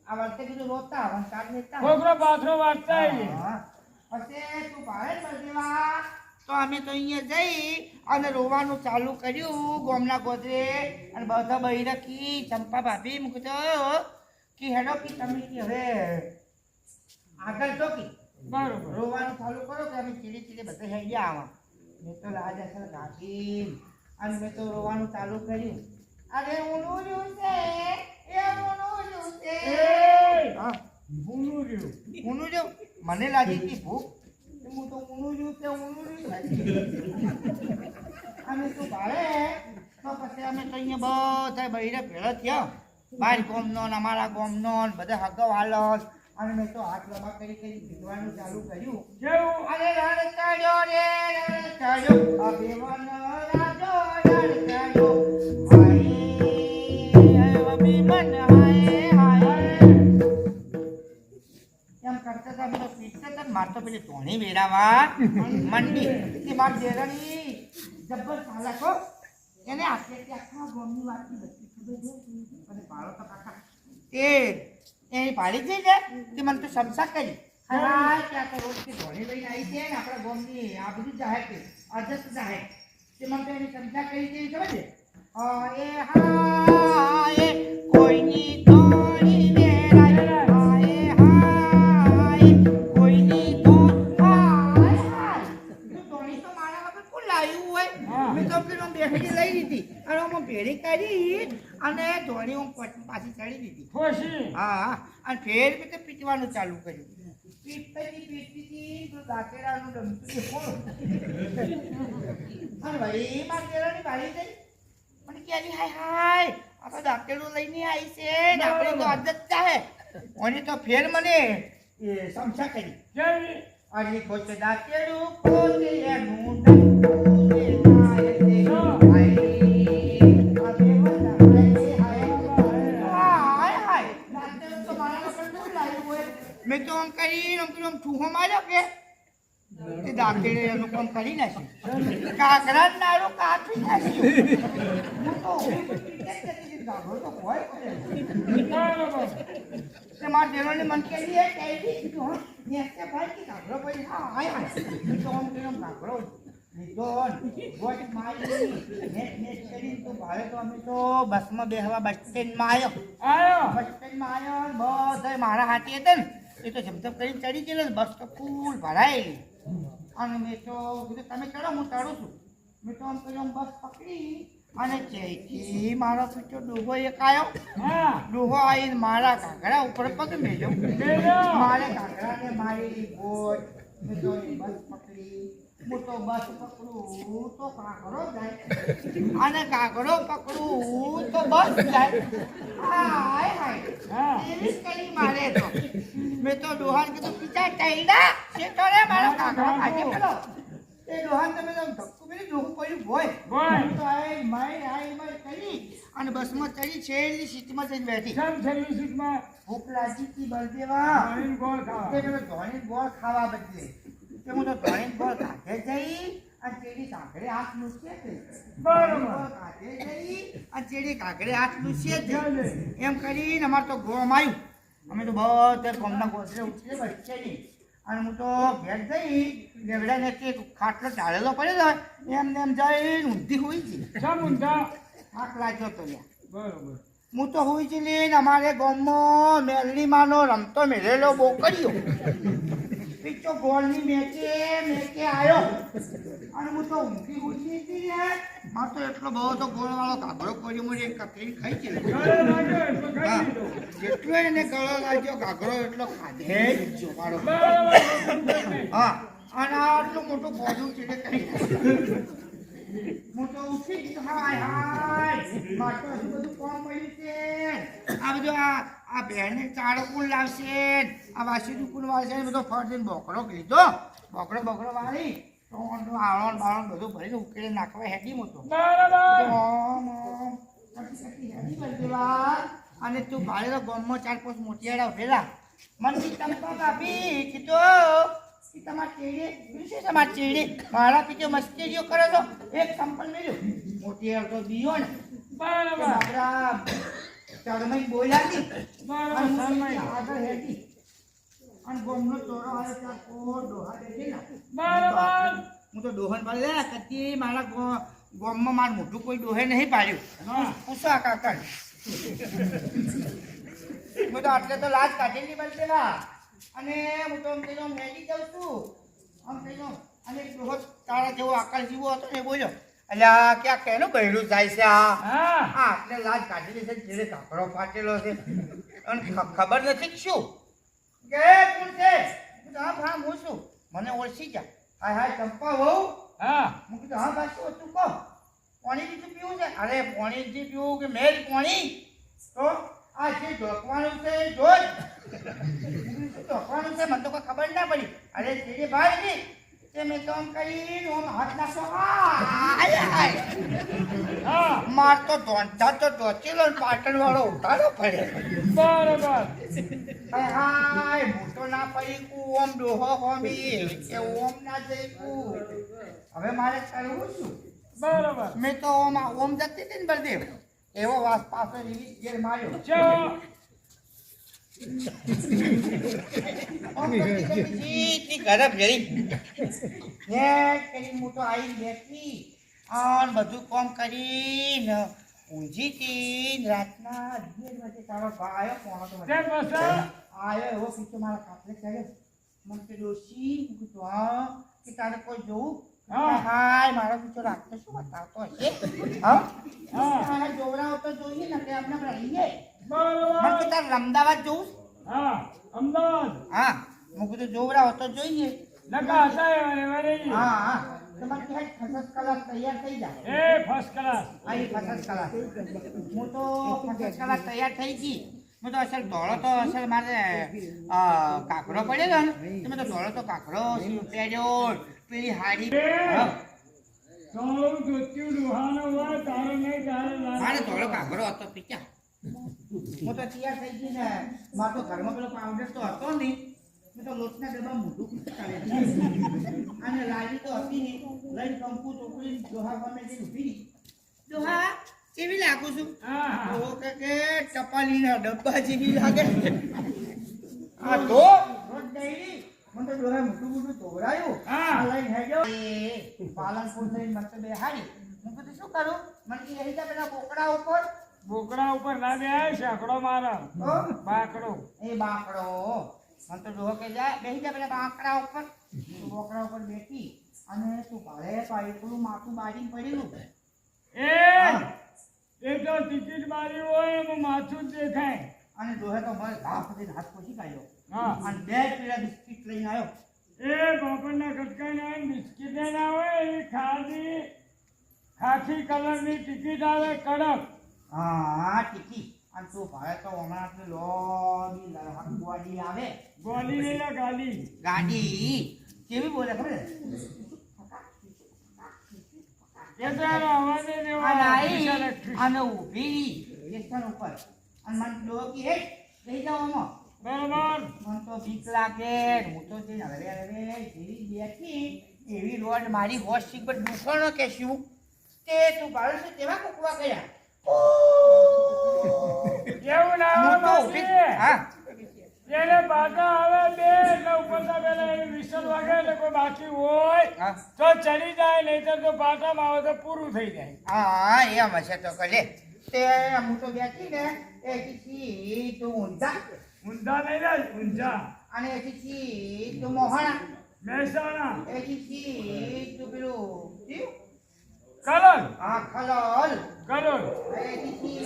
આ વર્ષે કીધું રોતા વંકાર લેતા છોકરો પાથરો વાંચતા આવીએ. પછી તું ભાડે જ દેવા તો અમે તો અહીંયા જઈ અને રોવાનું ચાલુ કર્યું ગોમના ગોદરે અને બધા બહી રાખી ચંપા ભાભી મૂકતો કે હેડો કે તમે કે હવે આગળ તો કે બરોબર રોવાનું ચાલુ કરો કે અમે ચીડી ચીડી બધા હેડી આવા મેં તો લાજ અસર ગાંઠી અને મેં તો રોવાનું ચાલુ કર્યું અરે ઊનું રહ્યું છે એ ઊનું રહ્યું છે હા ભૂલું રહ્યું ઊનું રહ્યું મને લાગી હતી ભૂખ હું તો ઊનું રહ્યું છે ઊનું રહ્યું અને તું ભાડે તો પછી અમે તો અહીંયા બધા બૈરે ભેળા થયા બાર ગોમનો ને અમારા ગોમનો ને બધા હગો વાલો અને મેં તો હાથ લંબા કરી પીવાનું ચાલુ કર્યું કેવું અરે રણ ચડ્યો રે રણ ચડ્યો અભિમન રાજો રણ ચડ્યો હાય અભિમન હાય હાય એમ કરતા હતા મેં પીટતા હતા માર તો પેલી ધોણી વેરાવા મંડી કે માર દેરાણી જબ્બર ચાલાકો એને આખી આખા ગોમની વાતની બધી ખબર છે અને ભાડો તો કાકા એની પાડી થઈ છે તે મને તો સમસા કરી હા ત્યાં તો રોજ કે ધોણી લઈને આવી છે ને આપણા ગોમની આ બધું જાહેર છે અજસ્ત જાહેર તે મને તો એની સમસા કરી છે ખબર છે એ હા એ કોઈની ધોણી વેરાય હાય હાય કોઈની ધોણી હાય તું ધોણી તો મારા વગર કોણ લાવ્યું હોય મેં તો પેલો બેસી લઈ લીધી અને હું ભેળી કરી અને ધોણી હું પાછી ચડી દીધી ખુશી હા અને ફેર મેં તો પીટવાનું ચાલુ કર્યું પીટતી તો દાંતેડાનું ડમતું ખોલ અને ભાઈ મારા દેરાની બાળી ગઈ મને કે હાય હાય આ તો દાંતેડું લઈને આવી છે ને આપણે તો આદત ચાહે અને તો ફેર મને સમસા કરી કેવી અરે ખોચે દાંતેડું ખોચે એનું ડંકું દેખાય છે હાય આ દેવના હાય હાય દાંતેડું તો મારા વગર શું લાવ્યું હોય મેં તો આમ કરીને આમ ઠૂહો માર્યો કે તે દાંતેડે એનું કામ કરી નાખ્યું કાકરા નાડું કાપી નાખ્યું હું તો ગાભો તો હોય બરાબર તે મારા દેરોને મન કેલી હે કેલી તો નેસે ભાઈ કે ગાભરો પડી હા હાય હાય તો આમ કેમ ગાભરો લીધોન ગોટ મારી નેટ કરી તો ભાડે તો અમે તો બસમાં બેહવા બસ સ્ટેન્ડમાં આવ્યો બસ સ્ટેન્ડમાં આવ્યો બધા મારા હાથી હતા ને એ તો જમજમ કરીને ચડી ગયેલો ને બસ તો ફૂલ ભરાયેલી અને મેં તો કીધું તમે ચડો હું ચડું છું મેં તો આમ કર્યું આમ બસ પકડી અને ચેથી મારો પીછો ડૂબો એક આવ્યો હા ડૂબો આવીને મારા ઘાઘરા ઉપર પગ મેલ્યો મેલ્યો. મારે ઘાઘરાને મારી ગોટ મેં તો એ બસ પકડી હું તો બસ પકડું તો કાંકરો જાય અને કાંકરો પકડું તો બસ જાય હાય હાય હા એવી જ કરી મારે તો મેં તો ડોહાન કીધું પિતા ટાઈડા છે તો રે મારો કાંકરો ભાજી પેલો એ ડોહાન તમે તો ધક્કું મેલી ડોહું પડ્યું ભોય ભોય. હું તો આઈ માય કરી અને બસમાં ચડી છેલ્લી સીટમાં જઈને બેઠી સમ સર્વિસીસમાં ભૂખ લાગી હતી બળદેવા પાણી ગોળ ખાવા તે પેલો ધોણી ગોળ ખાવા બદલે તે હું તો ધોણી ગોળ કાઢે જઈ અને ચેડી કાંકરે હાથ લૂછે છે બરાબર. કાઢે જઈ અને ચેડી કાંકરે હાથ લૂછે છે ચાલે. એમ કરીને અમારે તો ગોમ આવ્યું અમે તો બધા ગોમના ગોસરે ઉઠીએ બચે નહીં અને હું તો ઘેર જઈ લેવડાને કે ખાટલો ચાલેલો પડ્યો હતો એમ ને એમ જઈને ઊંધી હોઈ ગઈ સમ ઊંધા થાક લાગ્યો તો લ્યા બરોબર હું તો હોઈ જ લઈને અમારે ગામમાં મેલડીમાંનો રમતો મેળેલો બોકડ્યો પીછો ગોળની મેકે આવ્યો અને હું તો ઊંઘી ઉઠી હતી ને મારે તો એટલો બહુ તો ગોળવાળો ઘાઘરો કર્યો મને એક કકડી ખાઈ છે ગળે લાગ્યો એટલે ખાઈ હા લીધો. જેટલો એને ગળો લાગ્યો ઘાઘરો એટલો ખાધે જ જો મારો બરાબર. હા અને આટલું મોટું બોધું છે કરી હું તો ઉઠી ગઈ હાય હાય મારે તો હજુ બધું કોમ પડ્યું છે આ બધું આ બહેને ચાળો કોણ લાવશે આ વાસી કોણ વાળશે ને બધો ફળ દઈને બોકડો લીધો બોકડો વાળી તો આળણ બાળણ બધું ભરીને ઉકેલી નાખવા હેડી મોટો બરાબર. અને તું ભાડે તો ગામમાં 4-5 મોટિયાળા ઉભેલા મને ચંપા કાપી કીધું કે તમારા ચેડે મારા પીછે મસ્તીઓ કરે તો એક સંપલ મેળ્યું મોટિયાળ તો બીયો ને બરાબર. આપણા ચરમઈ બોલ્યા બરાબર. શરમાઈ. આગળ હેડી અને ગામનો ચોરો આવે ત્યાં કોર ડોહા દેખેલા બરાબર. હું તો ડોહન પાડે કદી મારા ગામમાં મારું મોઢું કોઈ ડોહે નહીં પાડ્યું હા. પૂછો આ કાકા હું તો આટલે તો લાજ કાઢેલી બનતેલા અને હું તો આમ કહીને મેગી જાઉં છું આમ કહીને અને ડોહો તારા જેવો આકાશ જેવો હતો ને એ બોલ્યો અલ્યા ક્યાં કેનું ગયડું જાય છે આ હા આટલે લાજ કાઢેલી છે જેને કાકડો ફાટેલો છે અને ખબર નથી કે શું કે કોણ છે હું તો હા હું છું મને ઓળખી જા હાય હાય ચંપા વહુ હા હું કીધું હા બા શું હતું કહો પાણી બીજું પીવું છે? અરે પાણી જે પીવું કે મેલ પાણી તો આ જે ઢોકવાનું છે એ જોજ ઢોકવાનું છે મને તો કોઈ ખબર ના પડી. અરે જે ભાઈ ની તે મેં તો આમ કરીને આમ હાથ નાખો હા માર તો ધોંધા તો ધોચેલો ને પાટણ વાળો ઉતારો પડે. બરોબર હાય હાય મોટો ના પડી કુ ઓમ ડોહો હોમી કે ઓમ ના જઈ કુ. હવે મારે કરવું શું? બરોબર મેં તો ઓમ જતી હતી ને બળદેવ એવો વાસ પાછો રિલીઝ ગેર માર્યો. ચો ઓમ જતી સીધી ઘરે ભેળી નેટ કરી મોટો આવી બેઠી આન બધું કામ કરીને ઊંઘી હતી ને રાતના 11 વાગે તારો ભાઈ આવ્યો કોણો તો તે પછી આયો એવો પીછો મારા કાપલે કર્યો. મને કે ડોશી કીધું હા કે તારે કોઈ જોવું? હા. હાય મારો પીછો રાતનો શું બતાવતો હશે? હા હા હા જોવરાવ તો જોઈએ ને કે આપણે રહીએ. મને બરોબર કે તારે અમદાવાદ જોવું? હા અમદાવાદ હા હું કીધું જોવરાવ તો જોઈએ. નકા હતા એવા રહી હા હા તો મને કહે ફસસ કલાક તૈયાર થઈ જાય. એ ફર્સ્ટ ક્લાસ આવી ફસસ કલાક હું તો ફસસ કલાક તૈયાર થઈ ગઈ. મેં તો અસલ ધોળો તો અસલ મારે કાકરો પડેલો ને તો મેં તો ધોળો તો કાકરો પહેર્યો પેલી હાડી. હા, થોડું જોત્યું ડુહાનો હોય તારે નહીં તારે મારે ધોળો કાકરો હતો પીચા. હું તો તૈયાર થઈ ગઈ ને મારે તો ઘરમાં પેલો પાવડર તો હતો નહીં. મેં તો લોટના ડબ્બા મોઢું કાઢી અને લાડી તો હતી નહીં. લઈને કંકુ ચોકડી ડોહા સામે જઈને ઊભી રહી. ડોહા કેવી લાગુ છું? હા તો કે ટપાલીના ડબ્બા જેવી લાગે. આ તો રોજ ડેરી મને તો ડોહા મોટું ધોવરાયું. હા. આ લઈને હેડ્યો પાલનપુર થઈને મને તો બેહાડી. હું કીધું શું કરું? મને કે હેડી જા પેલા બોકડા ઉપર. બોકડા ઉપર ના બે સેકડો મારો હો? બાકડો એ બાકડો મને તો ડોહો કે જાય બેસી જા પેલા બાકડા ઉપર. હું બોકડા ઉપર બેઠી અને તું ભાડે પાડેલું માથું બાજીને પડેલું. એ એ તો ટિકિટ મારી હોય એમાં માથું જ દેખાય અને ડોહે તો મને ઘા સુધી હાથ પોછી કાઢ્યો હા અને 2 પેલા બિસ્કિટ લઈને આવ્યો. એ બાપરના કટકાઈ ના બિસ્કિટ ના હોય એવી ખાખી કલરની ટિકિટ આવે કડક હા ટીકી અને તું ભાડે તો હમણાં આટલી લોબી લડવાડી આવે ગોલી નહીં ના ગાલી ગાડી કેવી બોલે ખબર છે? એ તો એનો અવાજ જ એવો અને આઈ વિશાળ અને ઊભી સ્ટેશન ઉપર અને મને ડોહો કે હે બેસી જાઓ આમાં. બરોબર મને તો બીક લાગે હું તો જઈને હવે જેવી બેઠી એવી રોડ મારી હોશ સીટ પર દુકાનો કે શું તે તું ભાડે છે તેવા કુકવા ગયા. એવું ના હું હોય તો ઊભી બાપી. હા એને પાટા આવે બે એટલે ઉપરતા પેલા એવી વિસલ વાગે એટલે કોઈ બાકી હોય હા તો ચડી જાય નહીતર તો પાટામાં આવે તો પૂરું થઈ જાય હા એમ હશે તો કરે તે હું તો બેઠી ને એથી તું ઊંધા ઊંધા નહીં જાય ઊંઝા અને એથી તું મોહણા મહેસાણા એથી તું પેલું કયું? કલોલ હા ખલોલ કલોલ એથી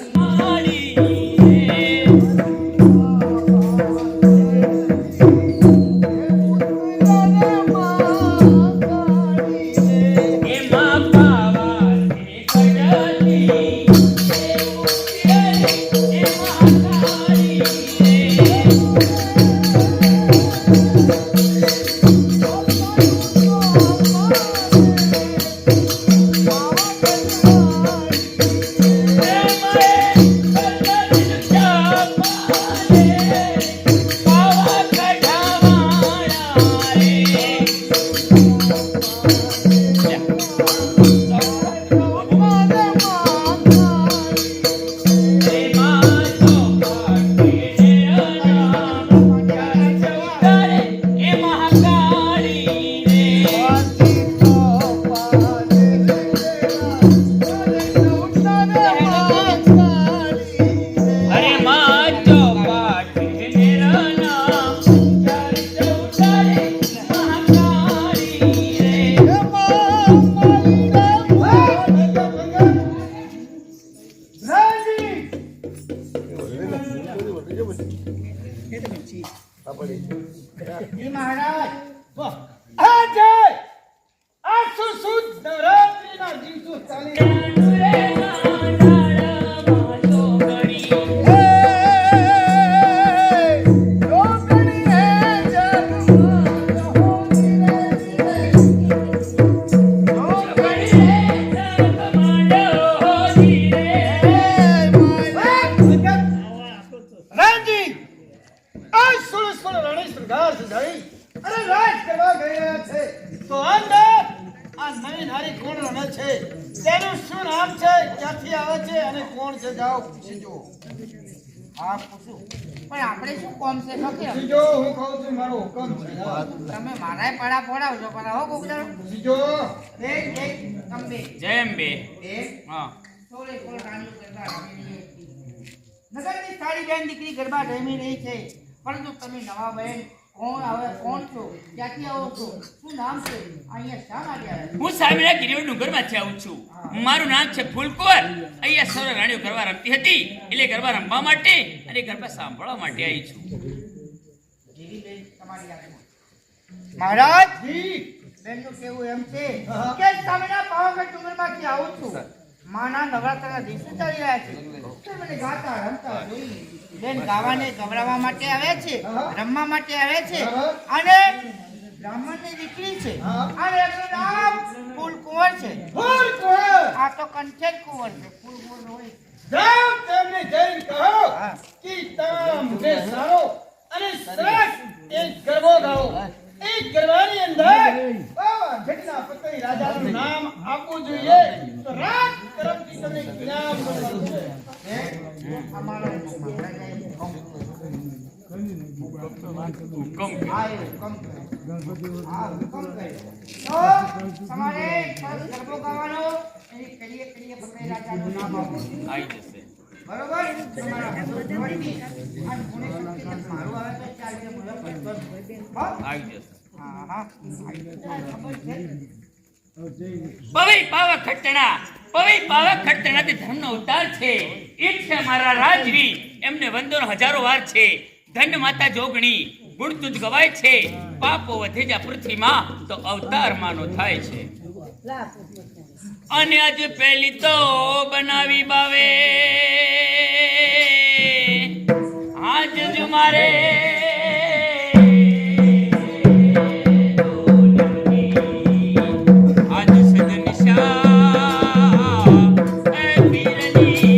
જી મહારાજ વાહ આ જય આ સુસુદ નવરાત્રિના દિવસો ચાલી નારી કોણ રમે છે, તેનું શું નામ છે, ક્યાંથી આવે છે અને કોણ છે, જાઓ પૂછી જુઓ. હા પૂછું, પણ આપણે શું કોમ છે ખબર? પૂછી જો, હું કહું છું મારો હુકમ છે. તમે મારાય પડા પડાવજો પણ હો કોકદાર પૂછી જો. એક કંબે જેમ બે એક હા સોળે સોળ રાણીઓ ગરબા રમી રહી હતી. નગરની સારી બેન દીકરી ગરબા રમી રહી છે, પરંતુ તમે નવા બેન કોણ છો, ક્યાંથી આવો છો, શું નામ છે, અહીંયા શા માટે આવ્યા? હું સામેના ગિરિવર ડુંગરમાંથી આવું છું. મારું નામ છે ફૂલકોર. અહીંયા સૌ રાણીઓ ગરબા રમતી હતી એટલે ગરબા રમવા માટે અને ગરબા સાંભળવા માટે આવી છું. જેવી બેન તમારી આગળ મહારાજ જી, બેનનું કેવું એમ છે હા. કે સામેના પાવાગઢ ડુંગરમાંથી આવું છું. માના નવરાત્રના દિવસો ચાલી રહ્યા છે, તો મને ગાતા રમતા જોઈ. બેન ગાવાને ગવડાવવા માટે આવે છે, હા. રમવા માટે આવે છે, હા. અને બ્રાહ્મણની દીકરી છે, હા. અને એનું નામ ફૂલકુંવર છે. ફૂલ કોણ? આ તો કંઠેર કુંવર છે, ફૂલકુંવર હોય. જાઓ તેમને જઈને કહો હા. કે તમામ મને સારો અને સરસ એક ગરબો ગાઓ. એ ગરબાની અંદર જેટલા પતઈ રાજાનું નામ આપવું જોઈએ, તો રાજ તરફથી તમને ઇનામ મળવાનું છે. અમારો મહારાજાએ હુકમ હુકમ આ એ હુકમ કર્યો. આ હુકમ કર્યો. તો તમારે ખાસ ગરબો ગાવાનો, એની કડીએ કડીએ પતઈ રાજાનું નામ આપવું. આવી જશે. બરોબર? તમારા વતી આ ગુણે શક્તિ મારું આવે તો ચાલશે, બોલો કરતો જ. હો? આવી જશે. હા હા ખબર છે. પવિ પાવા ખટ્ટણા તે ધર્મનો અવતાર છે. એ છે મારા રાજવી. એમને વંદનો હજારો વાર છે. ધન્ય માતા જોગણી ગુણ તુજ ગવાય છે. પાપો વધે જા પૃથ્વીમાં તો અવતાર માનો થાય છે. અને આજે પહેલી તો બનાવી બાવે આજ જ મારે આજ સદન શાહ એ પીરની ધીરે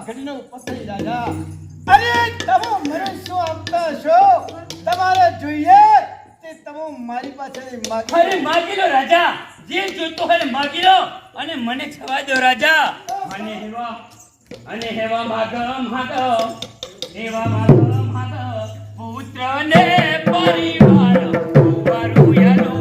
ઘડીનો પતઈ રાજા અરે તમે મને શું આપતા છો તમારે જોઈએ તે તમે મારી પાસે માગી અરે માગી લો રાજા, જે જોતો હોય ને માગી લો અને મને છવા દો રાજા. અને હેવા માગ પુત્ર ને પરિવાર મારું યાલો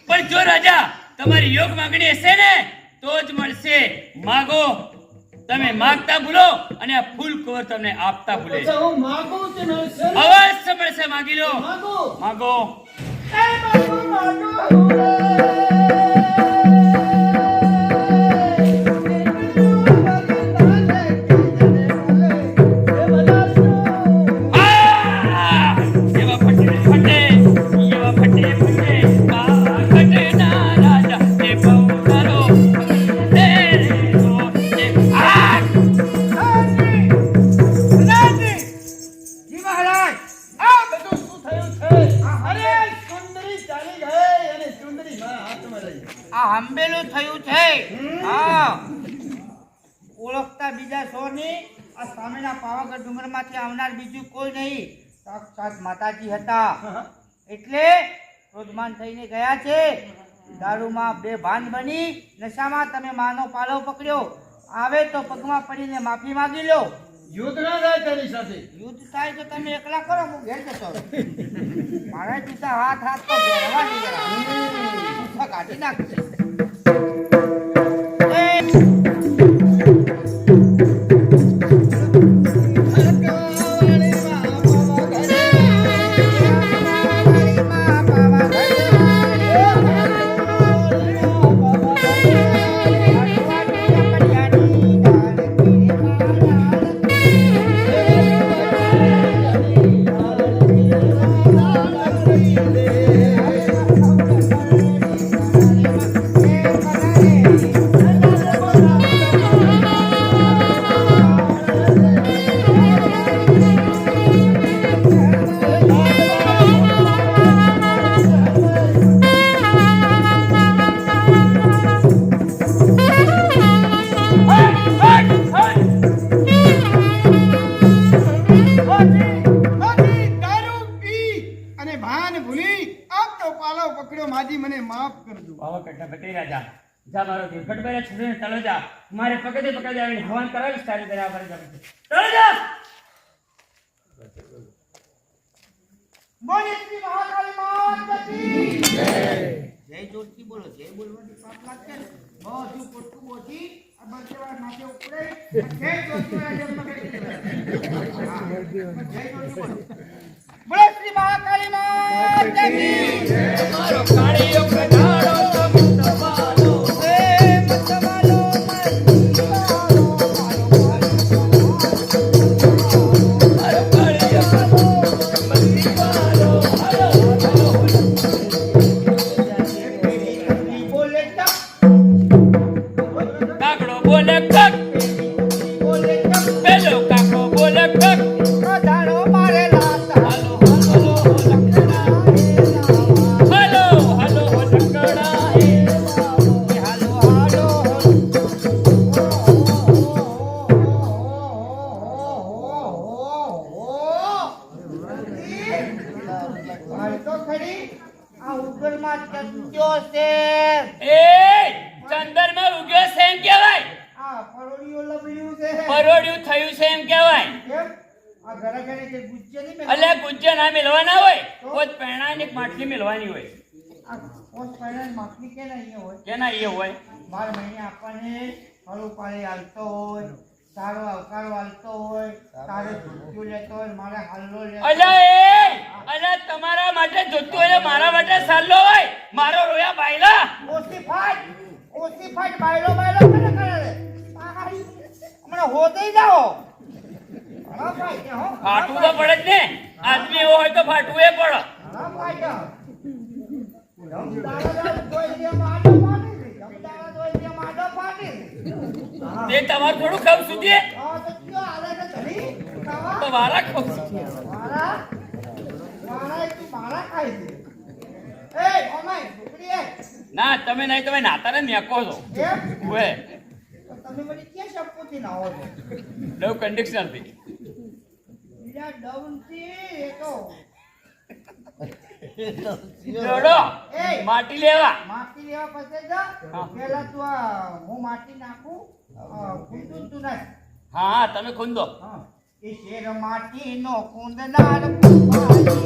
પણ જો રાજા તમારી યોગ માંગણી હશે ને તો જ મળશે. માગો, તમે માગતા ભૂલો અને આ ફૂલ કવર તમને આપતા ભૂલે. હું માગું તે મળશે ને? અવશ્ય મળશે, માગી લો. માગું માગો. એ માગું રે હંબેલું થયું છે. હા, ઓળખતા બીજા સો ની આ સામેના પાવાગઢ ડુંગરમાંથી આવનાર બીજું કોઈ નહીં, સાક્ષાત માતાજી હતા. એટલે ક્રોધમાન થઈને ગયા છે. દારૂમાં બેભાન બની નશામાં તમે માનો પાલવ પકડ્યો. આવે તો પગમાં પડીને માફી માંગી લો. યુદ્ધ ના થાય તારી સાથે. યુદ્ધ થાય તો તમે એકલા કરો, હું ઘેર જતો રહું. મારા પિતા હાથ તો ઘેરવા નહીં જરા કાઢી નાખશે. મારે પકડે આવીને હવન કરાવીશ તારી દયા પર જમે. બોલે શ્રી મહાકાળી માતા કી જય. જય જોરથી બોલો. જય બોલવાની પાપ લાગશે ને બધું પોટકું બોધી આ બંધેવા માથે ઉપડે. જય જોરથી બોલો. જય જોરથી બોલો. બોલે શ્રી મહાકાળી માતા કી જય. મારો કાળીયો કઢાળો તમારો મારે લાતા હાલો હાલો લખના ખરી આ ઉગરમાં ચત્યો છે એ ચંદરમાં ઉગ્યો છે એમ કહેવાય, આ પરોડીઓ લબડ્યું છે પરોડિયું થયું છે એમ કહેવાય. કેમ આ ઘરે ઘરે જે ગુજ્જે નહીં મેં એટલે ગુજ્જે ના મિલવાના હોય, પોત પહેણાની માટલી મિલવાની હોય. આ પોસ પહેલાની માખલી કે ના અહીંયા હોય કેના એ હોય? બાર મહિને આપણને ફળું પાણી હાલતો હોય, સારો આવકાર હાલતો હોય, તારે ધૂત્યું લેતો હોય, મારે હાલ્લો લેતો હોય. અલ્યા તમારા માટે જોતું હોય ને મારા માટે સાલ્લો હોય. મારો રોયા બાયલા ઓછી ફાટ બાયલો કરે કરે રે. પાહાડી હમણાં હોદઈ જાઓ. હરા ફાટ કે હો. ફાટવું તો પડે જ ને, આદમી એવો હોય તો ફાટવું એ પડે. હરા ફાટ. જમદારા જોઈ લે માડો ફાટી રે. જમદારા જોઈ લે માડો ફાટી રે. તે તમારે થોડું ખાવ સુધી આ તો કયો આલે છે ધણી? ખાવા? તો વારા ખાવ મારા તું મારા ખાઈ છે. એ ઓમાય ઉપડી એ. ના તમે નહીં, તમે નાતાને મેકો છો. કેમ? ઓએ તો તમે મને ક્યાં શબ્દોથી નાહો છો? ડવ કન્ડિશનર થી. બીજા ડવનથી એ તો જોડો એ માટી લેવા. માટી લેવા પછી જા. હા. પહેલા તું આ હું માટી નાખું કુંદું તું નાખ. હા તમે ખૂંદો. હા. એ શેર માટીનો કુંદનાર કુંભારી.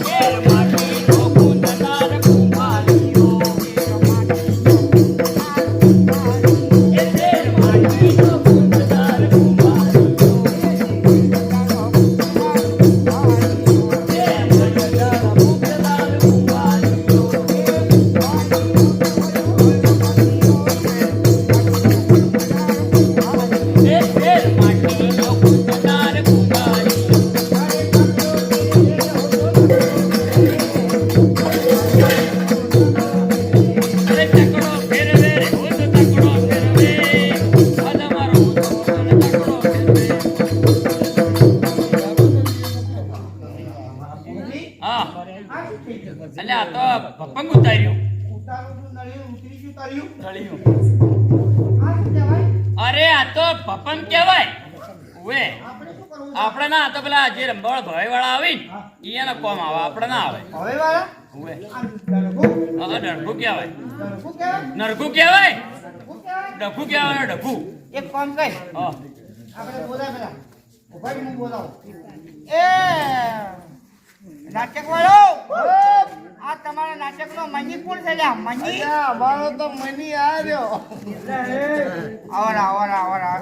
શેર માટીનો કુંદનાર કુંભારીઓ. એ શેર માટીનો કુંદનાર કુંભારીઓ. એ મનદાર કુંદનાર કુંભારીઓ. એ શેર માટીનો કુંદનાર કુંભારીઓ. અરે તકડો ફેરવે રે, હું તો તકડો ફેરવે. આ તમારો હું તો તકડો ફેરવે. હા આ શું થઈ ગયું? એટલે આ તો પતંગ ઉતાર્યું. ઉતારું તું નળિયું ઉતરી ગયું તળિયું. તળિયું. આ શું કહેવાય? અરે આ તો પપંગ કહેવાય. ઓએ આપણે શું કરવું છે? આપણે ના, આ તો પેલા જે રંબાળ ભાઈ વાળા આવી ને એના કોમ આવે, આપણે ના આવે. હવે વાળા ઓએ આ ડરગું હા નરઘું કહેવાય. ડરગું કહેવાય? નરઘું કહેવાય. ડરગું કહેવાય? ડખું કહેવાય. ડખું. એક કામ કર હા આપણે બોલાય પેલા ઉભા હું બોલાવું એ નાટક વાળો આ તમારા નાટકનો મની કોણ છે લ્યા મની અલ્યા, અમારો તો મની આવ્યો. આવરા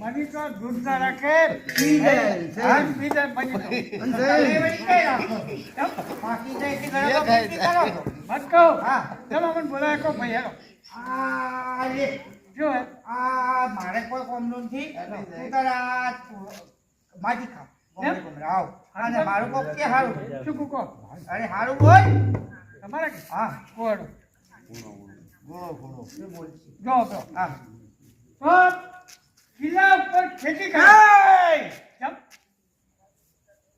મની તો દૂધ ના રાખે પી જાય છે. હા, પી જાય મની તો. બાકી જાય કે ઘરે બાકી કરો છો. મત કહો. હા ચલો મને બોલાય કહો ભાઈ હેલો. આ લે જો હે? આ મારે કોઈ કોમ નથી તું તારા માજી ખા એમ? આવ અને મારું કોક કે હારું શું કહો? અરે હારું બોલ તમારે કે? હા કોડો. ગોળો ગોળો શું બોલছি જો જો. હા તો કિલ્લા ઉપર ખેતી કરે. કેમ?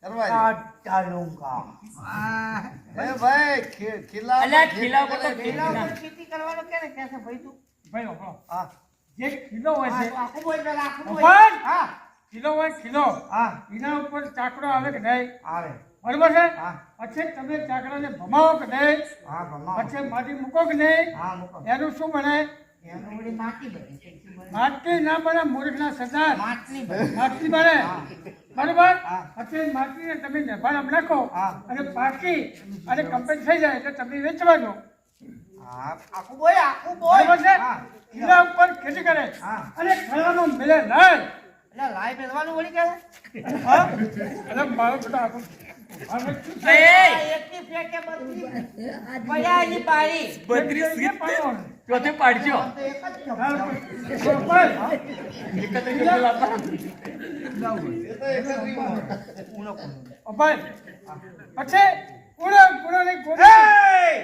કરવા દે. ચાલુંગા એ ભાઈ, ખીલા અલ્યા, ખીલા ઉપર તો પેલા ઉપર ખેતી કરવાનું કે ને કે છે ભાઈ તું ભાઈ હંભળો. હા જે કિલ્લો હોય છે, આખું બોલ પેલા આખું બોલ ઉભા. હા કિલ્લો હોય કિલ્લો, હા એના ઉપર ચાકડો આવે કે નહીં? આવે બરોબર છે? હા પછી તમે ચાકડાને ભમાવો કે નહીં? હા ભમા પછી માટી મૂકો કે નહીં? હા મૂકો એનું શું બને? એનું વળી માટી બની માટી ના બને, મૂર્ખના સરદાર. માટલી બની માટી બને. હા. બરોબર? હા. પછી માટીને તમે નેભાળામાં નાખો હા. અને પાકી અને કમ્પ્લીટ થઈ જાય એટલે તમે વેચવા દો. હા આખું બોલ બરોબર છે? હા કિલ્લા ઉપર ખેતી કરે હા. અને ખાવાનું મળે નહીં. એટલે લાઈ બેસવાનું વળી કે હા? એટલે મારો બેટા આખું હવે શું છે? એકની ફેંકે બધી પડ્યા એની પાડી 32 એ પાડવાનું. ચોથે પાડજો. આમ તો એક જ છે. બરોબર. ઊનો કોનો. ઉભા. પછી પૂરો પૂરોની ગોળી.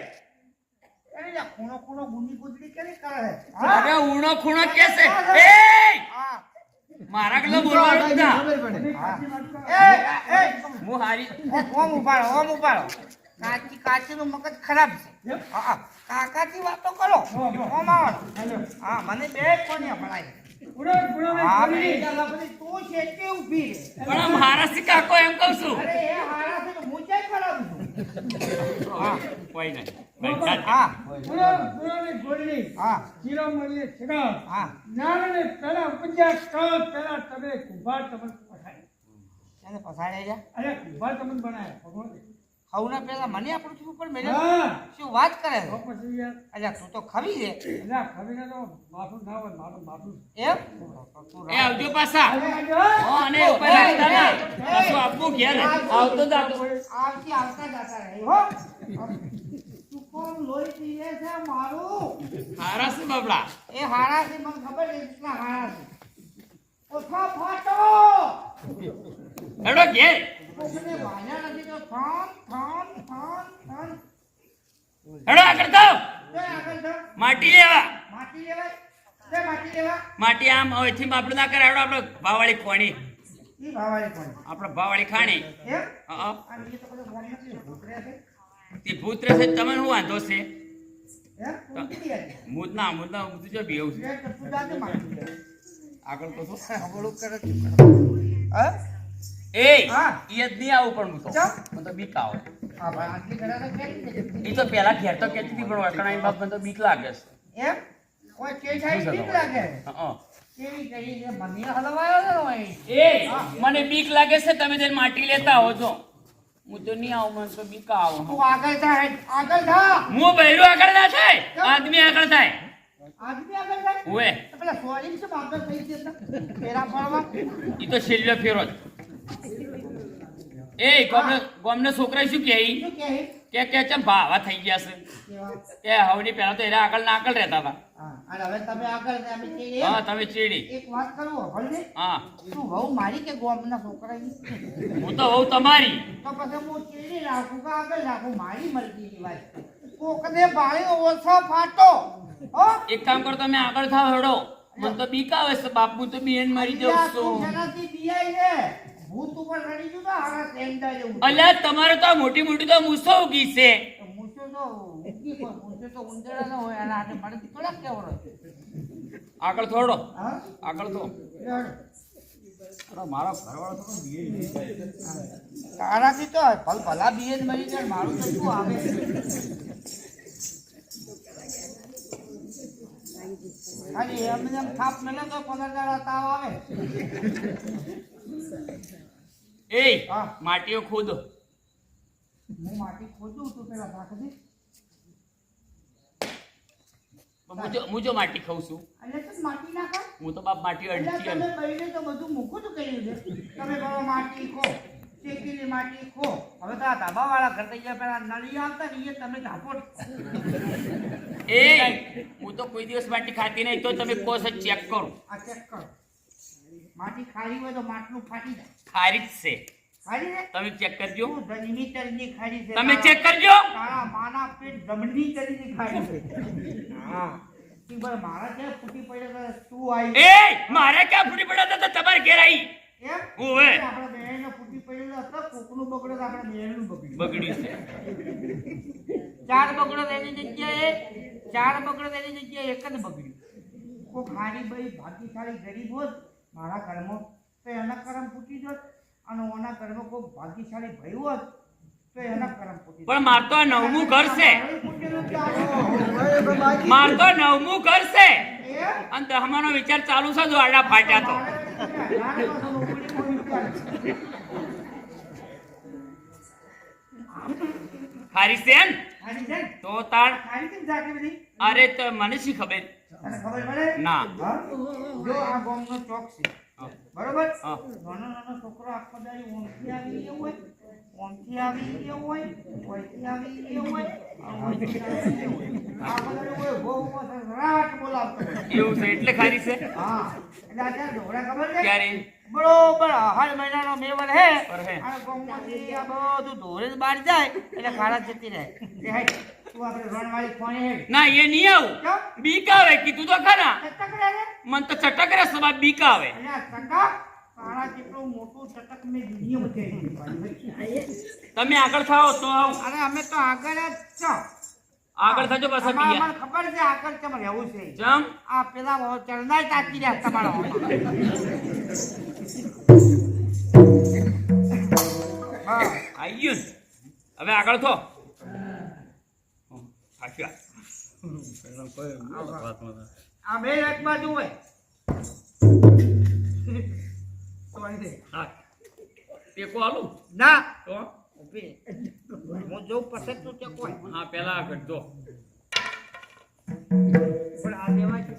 અરે લા, ખૂણો ગુંડી ગુંડી કેવી કરે છે? અરે ઊણો ખૂણો કે છે. એ હા. મારા કેટલો બોલવાનું જ ના. એ હું હારી ઓમ ઉપાડો. કાચીનું મગજ ખરાબ છે. હા કાકાથી વાતો કરો. ઓમ આવડો. હા મને બે કોને ભણાય. હા ભાઈ દાદા પછી તું છે કે ઊભી રહે. પણ આમ હારાસી કાકો એમ કહું છું અરે એ હારા છે તો હું ક્યાં ખરાબ છું હા કોઈ નહીં ભાઈ ચાલ. હા પુરાની ગોળની હા શિરોમણીએ શિખર હા નારાયણે પહેલા ઉપજ્યા કાળ પહેલા તમે કુંભાર તમને પછાડ્યા. એને પસાડે છે અરે કુંભાર તમને બનાવ્યા ભગવાન. હવના પેલા મને આપણું શું પણ મેલે હા શું વાત કરે તો છે પછી યાર અલ્યા તું તો ખવી છે એટલે ખરીને તો માથું ના હોય મારું માથું. એમ એ આવજો પાછા હો, અને ઉપર રાખતા ના પાછું આપવું ઘેર આવતો જાતો આવતી આવતા જતા રહે હો તું કોણ લોહી પીએ છે મારું હારાસી બાબલા એ હારા છે મને ખબર છે કેટલા હારા છે ઓછા ફાટો હેડો ઘેર કોકને ભાલ્યા નથી તો થાન થાન થાન થાન હેડો આગળ થાવ તો આગળ જાઓ માટી લેવા માટી લેવાય તે માટી લેવા માટી આમ અહીંથી આપણે ના કરે હેડો આપણે ભાવાળી ખોણી ઈ ભાવાળી કોણ આપણે ભાવાળી ખાણી એમ હા આ બીજે તો બધું ઘર નથી ભૂતરે છે તે ભૂત રહેશે તમને શું વાંધો છે એમ તું કેટલી હતી મૂતના મૂતના જો બેવું છે લે તો તું જાતે માટી આગળ તો શું? હબળું કરે છે હા એ હા. ઈ જ નહીં આવું પણ હું તો ચમ? મને તો બીક આવે હા ભાઈ આટલી ઘડા તો કેમ છે ઈ તો પેલા ઘેર તો કહેતી હતી પણ વળકણાઈ બાપ મને તો બીક લાગે છે એમ કોઈ કે જાય ઠીક લાગે હં. કેવી કરી છે મને હલવાયો છે ઓય એ મને બીક લાગે છે તમે તેને માટી લેતા હો છો હું તો નહીં આવું મને તો બીક આવે તું આગળ જા આગળ જા હું બૈરું આગળ ના થાય આદમી આગળ થાય આદમી આગળ જા ઓએ તો પેલા સોરી છે આગળ થઈ જતા પેરા પડવા ઈ તો છેલ્લો ફેરો જ. એ ગોમને છોકરા શું કહે ઈ? શું કહે કે ચમ ભાવા થઈ ગયા છે કેવા કે હવની પહેલા તો એના આગળ ના આગળ રહેતા હતા હા અને હવે તમે આગળ જા અમે છીએ હા તમે ચીડી એક વાત કરું હળને હા તું વહુ મારી કે ગોમના છોકરાની હું તો હોઉં તમારી તો પછી હું ચીડી રાખું કે આગળ રાખું મારી મરજીની વાત કોકને બાળી ઓછો ફાટો હો એક કામ કરો તમે આગળ થાવ હેડો મને તો બીક આવે છે બાપુ તો બેન મરી જાઉં છું જેનાથી બીઆઈ છે ભૂત ઉપર ચડી ગયું તો હારા સેન્ડા જેવું અલ્યા તમારે તો આ મોટી મોટી તો મૂસો ઉગી છે મૂછો તો ઊંઘી પણ મૂછો તો ઉંદરા ન હોય અને આને મળતી થોડાક કેવો રહે આગળ થોડો હા આગળ તો મારા ઘરવાળો તો તારાથી તો ભલા બીએ મરી જાય મારું તો શું આવે ખાલી એમને એમ થાપ મેલે તો 15 તાવ આવે એ હા. માટીઓ ખોદો હું માટી ખોદું તું પેલા રાખજે હું જો માટી ખાઉં છું એટલે તો માટી નાખો હું તો બાપ માટી એટલે અડધી તમે બઈને તો બધું મૂકું તો કર્યું છે તમે કહો માટી ખો શેકીની માટી ખો હવે તો આ ધાબાવાળા ઘર થઈ ગયા પેલા નળી આવતા ને એ તમે ધાપોટ એ હું તો કોઈ દિવસ માટી ખાતી નહીં તો તમે કોસ ચેક કરો આ ચેક કરો માટી ખારી હોય તો માટલું ફાટી જાય ખારી જ છે ખારી ને તમે ચેક કરજો તું ધનની તરની ખારી છે તમે ચેક કરજો તારા માના પેટ જમણી તરીની ખારી છે હા તું બર મારા ક્યાં ફૂટી પડે તો તું આવી એ મારે ક્યાં ફૂટી પડ્યા હતા તો તમારે ઘેર આવી એમ ઓવે આપણે બહેનને ફૂટી પડેલું હતો કોકનું બગડે તો આપણે બહેનનું બગડ્યું બગડ્યું છે ચાર બગડો તેની જગ્યાએ એક જ બગડ્યું કોઈ ખારી ભાઈ ભાગ્યશાળી ગરીબ હોત મારા ઘરમાં તો એના કરમ ફૂટી જોત અને ઓના ઘરમાં કોઈ ભાગ્યશાળી ભાઈ હોત તો એના કરમ ફૂટી પણ માર તો આ નવમું ઘર છે જોત માર તો નવમું ઘર છે એ અને દહમાનો વિચાર ચાલુ છે જો આડા ફાટ્યા તો ખારી છે ને? ખારી છે ને? તો તાણ ખારી કેમ જાતી બધી અરે તો મને શી ખબર તને ખબર પડે ના હા? જો આ ગામનો ચોક છે હા. બરોબર હા. નાનો નાનો છોકરો આખો દાડી ઓમથી આવી ગયો હોય ઓમથી આવી ગયો હોય ઓયથી આવી ગયો હોય અને ઓયથી આવી ગયો હોય આખો દાડી હોય ભો ભો રાટ બોલાવતો હોય. એવું છે એટલે ખારી છે હા એટલે અત્યારે ઢોળા ખબર છે ક્યારે બરોબર હર મહિનાનો મેવર હે પર હે. અને ગામમાંથી આ બધું ઢોરે જ બહાર જાય એટલે ખાડા જતી રહે એ હેડ તું આપણે રણવાળી ફોને હેડ ના એ નહીં આવું કેમ? બીક આવે કીધું તો ખરા ચટક રહે ને મને તો ચટક રે સવા બીક આવે અને આ ચટક કાળા જેટલું મોટું ચટક મેં દુનિયામાં જોઈ તમે આગળ થાઓ તો આવું અરે અમે તો આગળ જ છો આગળ થજો પાછા અમારે બીજા. મને ખબર છે આગળ કેમ રહેવું છે ચમ આ પેલા ચરનાય તાકી રહ્યા તમારા હા આઈ ગયું ને? હવે આગળ થો. સાચી વાત. આ બે એક બાજુ હોય તો અહીં દે. હા. ટેકો આલું ના તો ઊભી રહે. હું જોઉં પછી તું તે કોઈ હા પેલા આગળ જો. પણ આ દેવા છે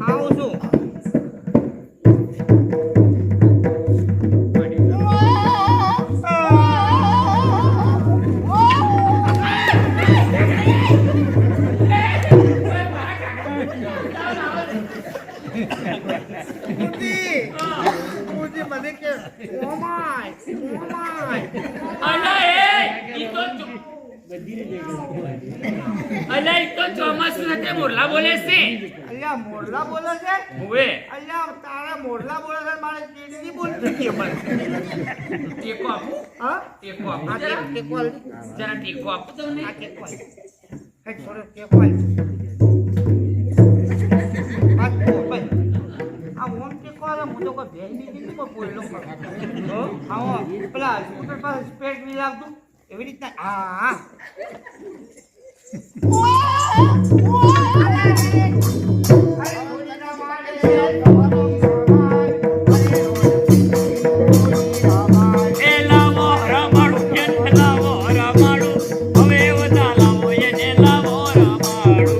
આવું છું મને કે ઓ માય અલા ઈ તો અલા ઈ તો ચોમાસું સાથે મોરલા બોલે છે. અલ્યા મોરલા બોલે છે હવે અલ્યા તારા મોરલા બોલે છે મારે ચીડી બોલતી અમારે ટેકો આપો. હા ટેકો આપો આ જરા. ટેકો આલ જરા ટેકો આપો તમને. આ ટેકો આલ હે છોડો ટેકો આલ આ ટેકો ભાઈ આ ઓમ ટેકો આલ હું તો કોઈ ભેંડી દીધી કોઈ બોલલો પણ હો આવો પેલા સ્કૂટર પર સ્પેડ નહીં લાગતું એવી રીતના હા એ લાવો રમાડું કે લાવો રમાડું હવે બધા લાવો એને લાવો રમાડું.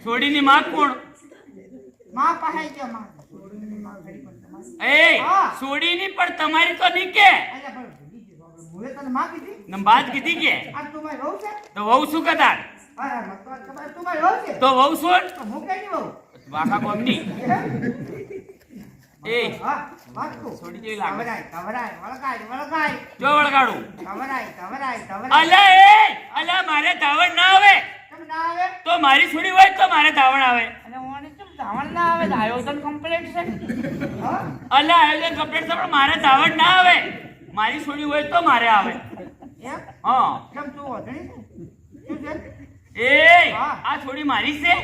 છોડીની માં કોણ? એ છોડીની પણ તમારી તો નહીં કે બાદ કીધી કે તો વહુ શું કદાચ તો વહુ શું વાખા કોમની એ છોડી જેવી લાગે જો વળગાડું અલા અલા મારે ધાવણ ના આવે તો મારી છોડી હોય તો મારે ધાવણ આવે. અલા આયોજન કમ્પ્લીટ છે પણ મારે ધાવણ ના આવે. મારી છોડી હોય તો મારે આવે. હા એ આ છોડી મારી છે.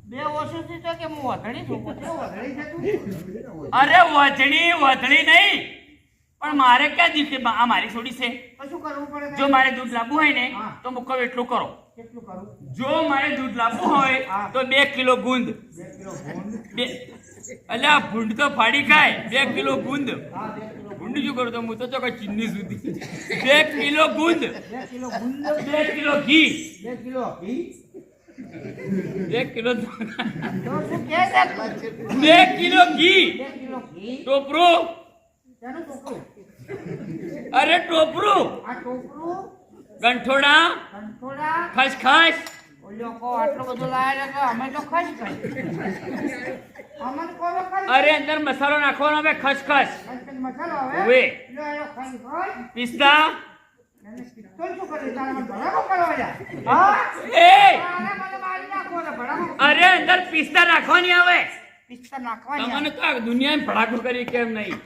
બે વર્ષો થી તો કે હું વધણી છું વધણી છે તું અરે વધણી નહીં પણ મારે ક્યાં દીધે આ મારી છોડી છે. તો શું કરવું પડે જો મારે દૂધ લાવવું હોય ને તો મુકો એટલું કરો. કેટલું કરું જો મારે દૂધ લાવવું હોય તો 2 કિલો ગુંદ. 2 કિલો ગુંદ અલ્યા ભૂંડ તો ફાડી ખાય. 2 કિલો ગુંદ હા 2 કિલો ગુંડ શું કરું તો હું તો ચોખ્ખા ચીની સુધી 2 કિલો ગુંદ 2 કિલો ગુંદ 2 કિલો ઘી 2 કિલો ઘી 1 કિલો તો શું કે છે 2 કિલો ઘી 2 કિલો ઘી ટોપરું તેનું ટોપરું અરે ટોપરું આ ટોપરું ગંઠોડા કંઠોડા ખસખસ ઓલો કો આટલો બધો લાયા છે અમે તો ખસ કરી અમન કોનો કરી અરે અંદર મસાલો નાખવાનો હવે ખસખસ કંચન મસાલો આવે ઓવે. લો એનો ખાઈ ખાઈ પિસ્તા એને પિસ્તોલ શું કરે તારે મને ભડાકો કરવા જા હા એ આને મને મારી નાખો ને ભડાકો અરે અંદર પિસ્તા નાખવાની આવે. પિસ્તા નાખવાની તમને તો આ દુનિયામાં ભડાકો કરી કેમ નહીં.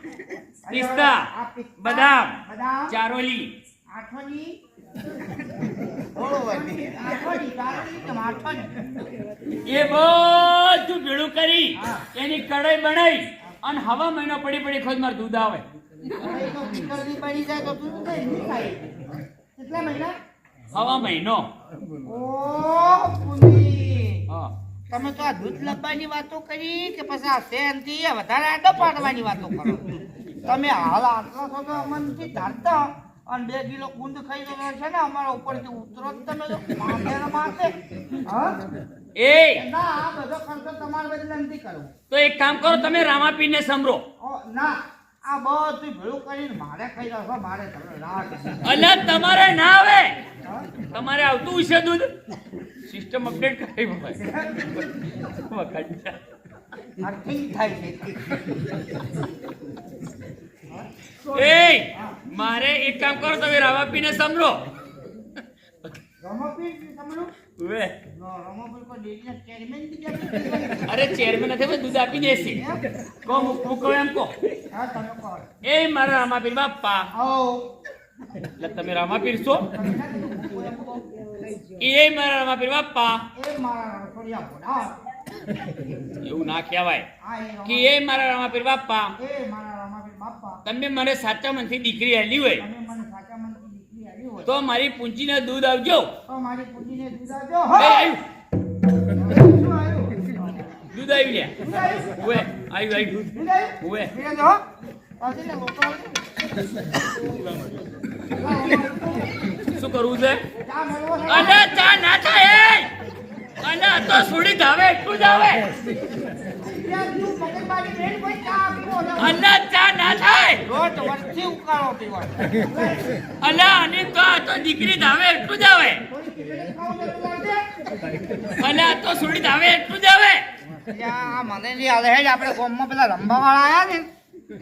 પિસ્તા આ પિસ્તા, બદામ બદામ ચારોલી આઠોની આઠોની ચારોની કે આઠોની એ બધું ભેળું કરી એની કઢાઈ બનાવી અને હવા મહિનો પડી પડી ખોદ માર દૂધ આવે. હવે તો પીકરની બની જાય તો તું શું કઈ નહીં ખાય કેટલા મહિના હવા મહિનો. ઓ પુની હા તમે તો આ દૂધ લબવાની વાતો કરી કે પછી આ શેનથી વધારે આડો પાડવાની વાતો કરો તમે હાલ આટલા છો તો અમનથી ધારતા અને 2 કિલો ગુંદ ખાઈ ગયો છે ને અમારા ઉપરથી ઉતરો જ તમે તો માથેને માથે હા એ ના આ બધો ખર્ચો તમારે બદલે નથી કરવો તો એક કામ કરો તમે રામાપીરને સંભળો. ઓ ના આ બધું ભેળું કરીને મારે ખાઈ જાવ છો મારે તમે રાહ અલ્યા તમારે ના આવે. તમારે આવતું હશે દૂધ સિસ્ટમ અપડેટ કરાવી પડે. આ ઠીક થાય છે એ મારે એક કામ કરો તમે રામાપીરને સંભળો. રમો પી સમલું ઉવે. રમાપુર પર ડેરીના ચેરમેન બીજા કોઈ અરે ચેરમેન નથી ભાઈ, દૂધ આપી દેશે. કહો હું કહું એમ કહો. હા તમે કહો એ મારા રામાપીર બાપા. આવો એટલે તમે રામાપીર છો? તમે ના કીધું હું એમ કહો. એ મારા રામાપીર બાપા. એ મારા રસોડિયા ભોળા એવું ના કહેવાય હા કે એ મારા રામાપીર બાપા, એ મારા રમાપીર બાપા તમે મને સાચા મનથી દીકરી આલી હોય તમે મને સાચા મનથી દીકરી આવી હોય તો મારી પૂંજીને દૂધ આવજો. તો મારી પૂંજીને દૂધ આપજો. એ આવ્યું, શું આવ્યું? દૂધ આવી લે. ઉવે, આવ્યું. દૂધ આવ્યું? ઉવે. પીને જો. પાછી ને લોકો આવે. શું કરવું છે? ચા મેળવો છે? અલે ચા ના થાય એ. અલે આ તો સુડી ધાવે એટલું જ આવે. યાર, તું મગજમારી બેન કોઈ ચા આપીને ઓલા. અલે ચા ના થાય. રોજ વરસથી ઉકાળો પીવાનો. અલે આની તો આ તો દીકરી ધાવે એટલું જ આવે. થોડી ખીચડી ખાવ તો તું આવજે. અલે આ તો સુડી ધાવે એટલું જ આવે. આ મને નહીં હાલે હેડ આપણે ગામમાં પેલા રંબાવાળા આયા ને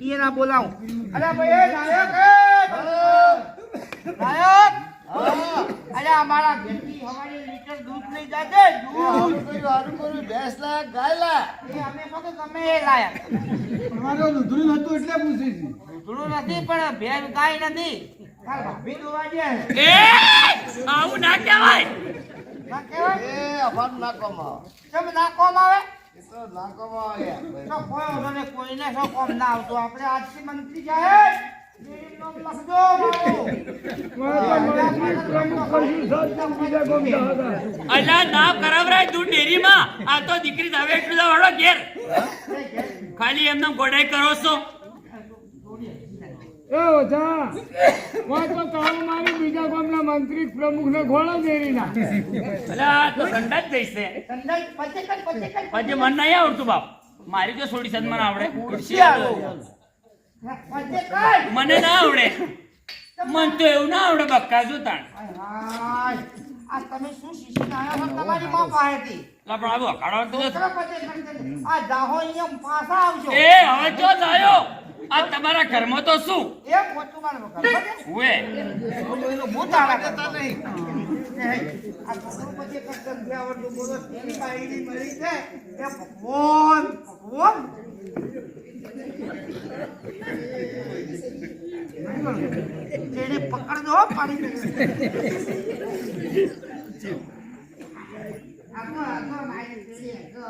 ઈ ના બોલાવું. અરે ભાઈ એ નાયક નાયક અરે અમારા ઘેરથી હવારે લીટર દૂધ લઈ જાજે. દૂધ હારું કર્યું, ભેંસ લાયા, ગાય લાયા. એ અમે ફક્ત ગમે એ લાયા. અમારે રુદ્રું હતું એટલે પૂછી છે. દૂધડું નથી પણ ભેર ગાય નથી. તાર ભાભી દોવા દે. એ આવું ના કહેવાય. ના કહેવાય? એ અમારું ના કમાવો. કેમ ના કોમ આવે? એ તો ના કમાવો તો કોઈ વાંધો નહીં, કોઈને શું કોમ ના આવતું. આપણે આજથી મંત્રી સાહેબ ડેરીનું નામ લખજો મારું. અલા ના કરાવરાય દૂધ ડેરીમાં. આ તો દીકરી ધાવે એટલું જ વાળો ઘેર. ખાલી એમને ગોડાઈ કરો છો. એ ઓછા કોઈ તો કામ મારી બીજા ગામના મંત્રી પ્રમુખને ઘોડા ડેરીના અલા આ તો ઠંડા જ જઈશે. સંદાસ પચે કર. પછી મન નહીં આવડતું બાપ. મારી તો થોડી સદમન આવડે. ખુરશી આવો. પચે કર. મને ના આવડે. મન તો એવું ના આવડે બક્કા જો તાણ. હાય આ તમે શું શીશીને આયા છો તમારી માં પાસેથી? લા પણ આવો કાઢવાનું તો છોકરા પચે કર. આ જાહો અહીંયા પાછા આવજો. એ હવે જો જાયો. આ તમારા ઘરમાં તો શું એ પોતું મારનો કર. હુએ. એનો ભૂત આડા કરતા નહીં. આ છોકરો પચે કર ધંધે આવડતું બોલો તેની બાયડી મળી છે. એ ભગવાન ભગવાન જેને પકડજો હો, પાડી દેજો. આગો મારી જેડી આગો.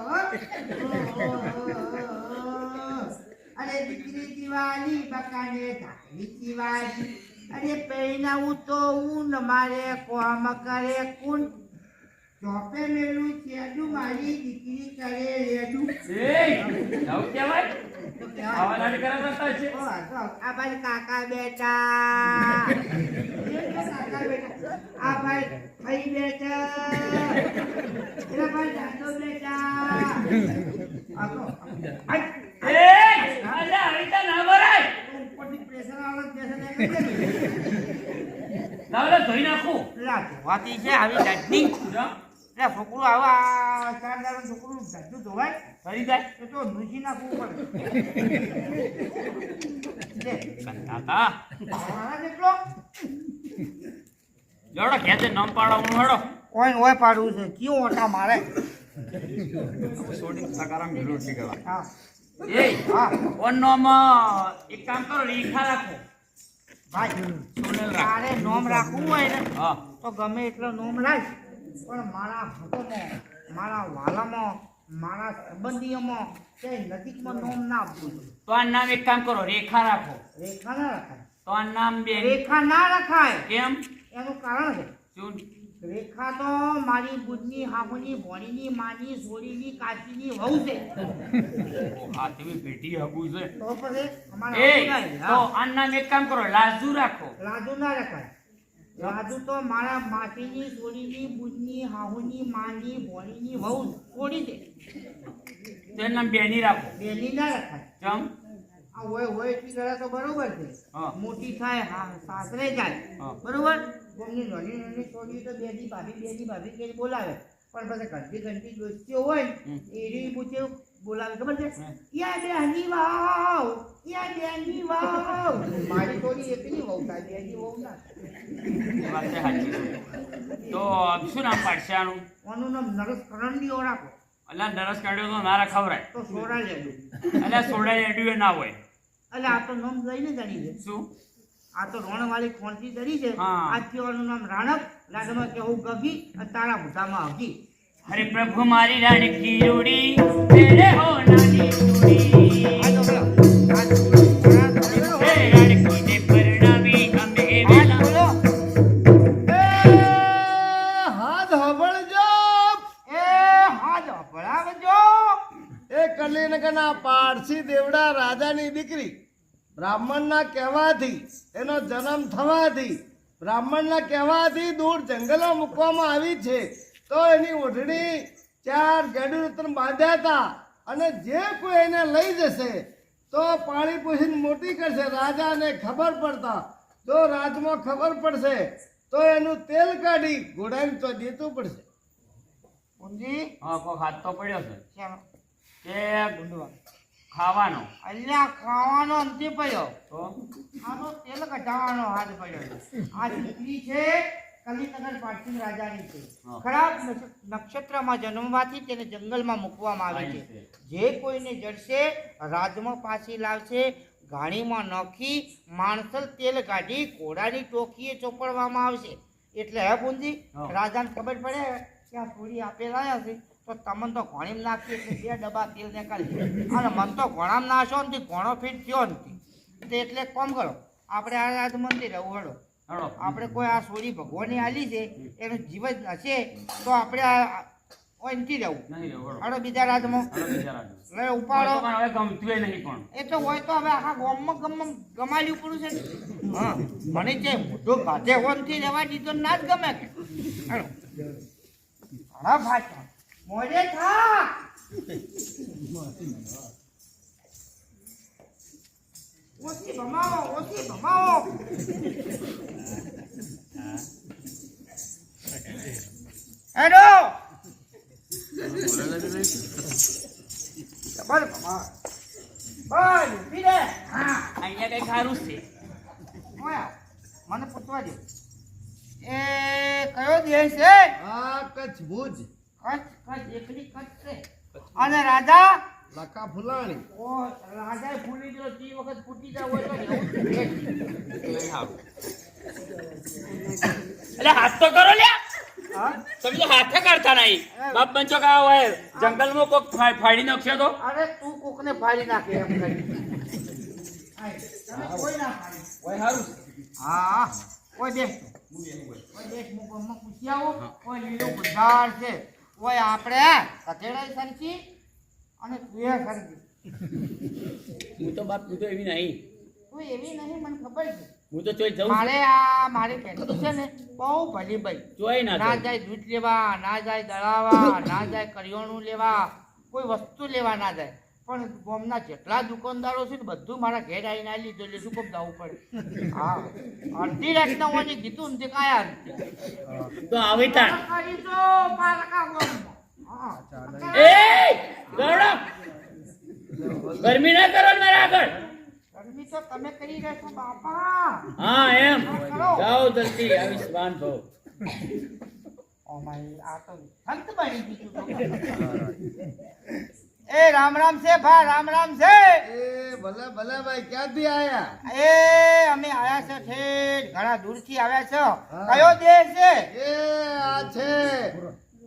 અરે દીકરી દિવાળી બકાને ધાકડી દિવાળી. અરે પહેરાવું તો હું મારે કોમ કરે કુન. ચોપે મેલું ચેડું મારી દીકરી કરે રેડું. એ આવું કહેવાય. આવા લાડ કરા કરતા છે. આ ભાઈ કાકા બેટા. કાકા બેટા. આ ભાઈ ભાઈ બેટા. એલા ભાઈ દાદો બેટા. એ અલા હરીતા ના ભરાય. ઉપરથી પ્રેશર આવે પ્રેશર નહીં. લાવલા ધોઈ નાખું. લા ધોવાતી છે આવી દાઢી. જા. લે છોકરું આવા ચાર દાડા છોકરું દાઢું ધોવાય ફરી જાય. તો તો નુસી નાખવું પડે. લે કંટાતા. મારા જેટલો જોડો ખેતે નામ પાડવાનું હેડો. કોઈ હોય પાડવું છે કયું ઓટા મારે. સોડી સકારામ ભેલું ઠીક હવે. હા એ હા ઓન નામ એક કામ કરો રેખા રાખો. ભાઈ સોનેલ રાખ. તારે નોમ રાખવું હોય ને હા. તો ગમે એટલો નોમ રાખ પણ મારા હકોમાં મારા વાલામાં મારા સંબંધીઓમાં કે નજીકમાં નોમ ના આપવું જોઈએ. તો આ નામ એક કામ કરો રેખા રાખો. રેખા ના રખાય. તો આ નામ બે રેખા ના રખાય કેમ એનું કારણ છે શું રેખા તો મારી બુધની હાફની ભોણીની માની સોડીની કાચીની વહુ છે. આ તમે પેટી હગું છે. તો પછી અમારે એ આવું નહીં. તો હા. આ નામ એક કામ કરો લાજુ રાખો. રાજુ ના રખાય. રાજુ તો મારા માસીની સોડીની બુધની હાહુની માની ભોણીની વહુ સોડી છે. તો એનું નામ બેની રાખો. બેની ના રખાય. ચમ આ હોય એટલી કરે તો બરોબર છે. હા. મોટી થાય સાસરે જાય હા. બરોબર. ગમની નાની નાની છોડી તો બેની ભાભી કે બોલાવે પણ પછી ઘંટી દોસ્તીઓ હોય ને એની પૂછે બોલાવે ખબર છે. યા બેની વાવ મારી છોડી એકની વહુ થાય બેની વહુ ના વાત છે સાચી. તો શું નામ પાડશે આનું? આનું નામ નરેશ કરંડીઓ રાખો અલ્યા નરસ કાઢ્યો તો ના ખવરાય. તો સોડા લેજો. અલ્યા સોડા એડ્યું ના હોય. એટલે આ તો નામ લઈને જડી છે. શું? આ તો રોણવાળી ખોંચી જડી છે. હા. આજથી આનું નામ રાણક, લાડમાં કેવું ગગી અને તારા મોઢામાં હગી. હરે પ્રભુ મારી રાણી કી જોડી તેરે હો નાની જોડી. આ તો બોલો. આ તો બોલો. હે રાણકીને પરણાવી અમે આ વેલા. બોલો. એ હાથ હબળજો. એ હાજ ભણાવજો. એ કલીનગરના પારસી દેવડા રાજાની દીકરી બ્રાહ્મણના કહેવાથી એનો જન્મ થવાથી બ્રાહ્મણના કહેવાથી દૂર જંગલમાં મૂકવામાં આવી છે. તો એની ઓઢણી 4 ગેડું બાંધ્યા હતા અને જે કોઈ એને લઈ જશે તો પાણી પૂછીને મોટી કરશે. રાજાને ખબર પડતા જો રાજમાં ખબર પડશે તો એનું તેલ કાઢી ઘોડાને તો દેતું પડશે. ઊંધી હા, કોઈ હાથ તો પડ્યો છે ચાલો. કે ખાવાનો. અલ્યા ખાવાનો અંતે પડ્યો. તો આનો તેલ કઢાવવાનો હાથ પડ્યો. આ દીકરી છે કલિનગર પારસી રાજાની છે. હા. ખરાબ નક્ષત્રમાં જન્મવાથી તેને જંગલમાં મૂકવામાં આવી છે. જે કોઈને જડશે રાજમાં પાછી લાવશે. ઘાણીમાં નાખી માણસલ તેલ કાઢી ઘોડાની ટોકીએ ચોપડવામાં આવશે. એટલે હે બુંદી હા. રાજાને ખબર પડે કે આ થોડી આપેલા છે તો તમને તો ઘોણીમાં નાખી એટલે 2 ડબ્બા તેલ નીકાળી અને મન તો ઘોણામાં નાશો ને ઘોણો ફીટ થયો નથી. તો એટલે એક કામ કરો, આપણે આ રાજ મંદિર રહેવું હળો. હળો. આપણે કોઈ આ સોરી ભગવાનની આલી છે એનું જીવન હશે તો આપણે અહીંથી રહેવું નહીં રહેવું, હળો. હળો બીજા રાજમાં હળો બીજા રાજુ. લે ઉપાડો. હવે ગમતું નહીં પણ. એ તો હોય તો હવે આખા ગામમાં ગમાડ્યું પડ્યું છે ને. હા મને જે મોટો ગાધે હોનથી રહેવા દીધો ના જ ગમે કે હળો ઘણા ભાષા મોજે થા. ઓછી ભમાવો, ઓછી ભમાવો. હેડો ડબલ ભમાવો. બસ ઊભી રહે. હા અહીંયા કઈ ખારું છે. ઓયા મને પૂછવા દે એ કયો દેશ છે? આ કચ્છ ભુજ કચ્છ. કચ્છ એકલી કચ્છ છે. અને રાજા લખા ફુલાણી. ઓ રાજા ભૂલી ગયો તે વખત ફૂટી જાય હોય તો રહેવું જ છે. એટલે હાથ તો કરો લ્યા. હા તમે તો હાથે કરતા નહીં. બાપ બંચો કા હોય જંગલમાં કોક ફાડી નાખશે તો. અરે તું કોકને ફાડી નાખે એમ કરી. આય, તમે કોઈ ના ફાડી. ઓય હારું. હા કોઈ દેશ કોઈ દેશ મુકમમાં પૂછી આવો. કોઈ લીલો ગુજાર છે. કોઈ આપણે કથેડા સરખી અને તું એ સરખી. હું તો બાપ તું તો એવી નહીં. તું એવી નહીં મને ખબર છે. હું તો ચોઈ જઉં મારે આ મારી બેઠી છે ને બહુ ભલી ભાઈ. ચોઈ ના ના જાય દૂધ લેવા, ના જાય દળાવા, ના જાય કરિયાણું લેવા, કોઈ વસ્તુ લેવા ના જાય. પણ ગામના જેટલા દુકાનદારો છે ને બધું મારા ઘેર આવીને આવી લીધું એટલે શું કામ જવું પડે. હા અડધી રાતના હું આજે કીધું ને તે કાયા તો આવી તા. કરીશો પારકા ગામમાં. હા એ ગોળો ગરમી ના કરો ને મારા આગળ. ગરમી તો તમે કરી રહેશો બાપા. હા એમ જાઓ જલ્દી આવીશ વાન ભાવ. ઓ માય આ તો સંત બની ગયું તો. એ રામ રામ છે ભા, રામ રામ છે. એ ભલે ભલે ભાઈ ક્યાંથી આયા? એ અમે આયા છે ઠેઠ ઘણા દૂરથી આવ્યા છો. કયો દેશ છે? એ આ છે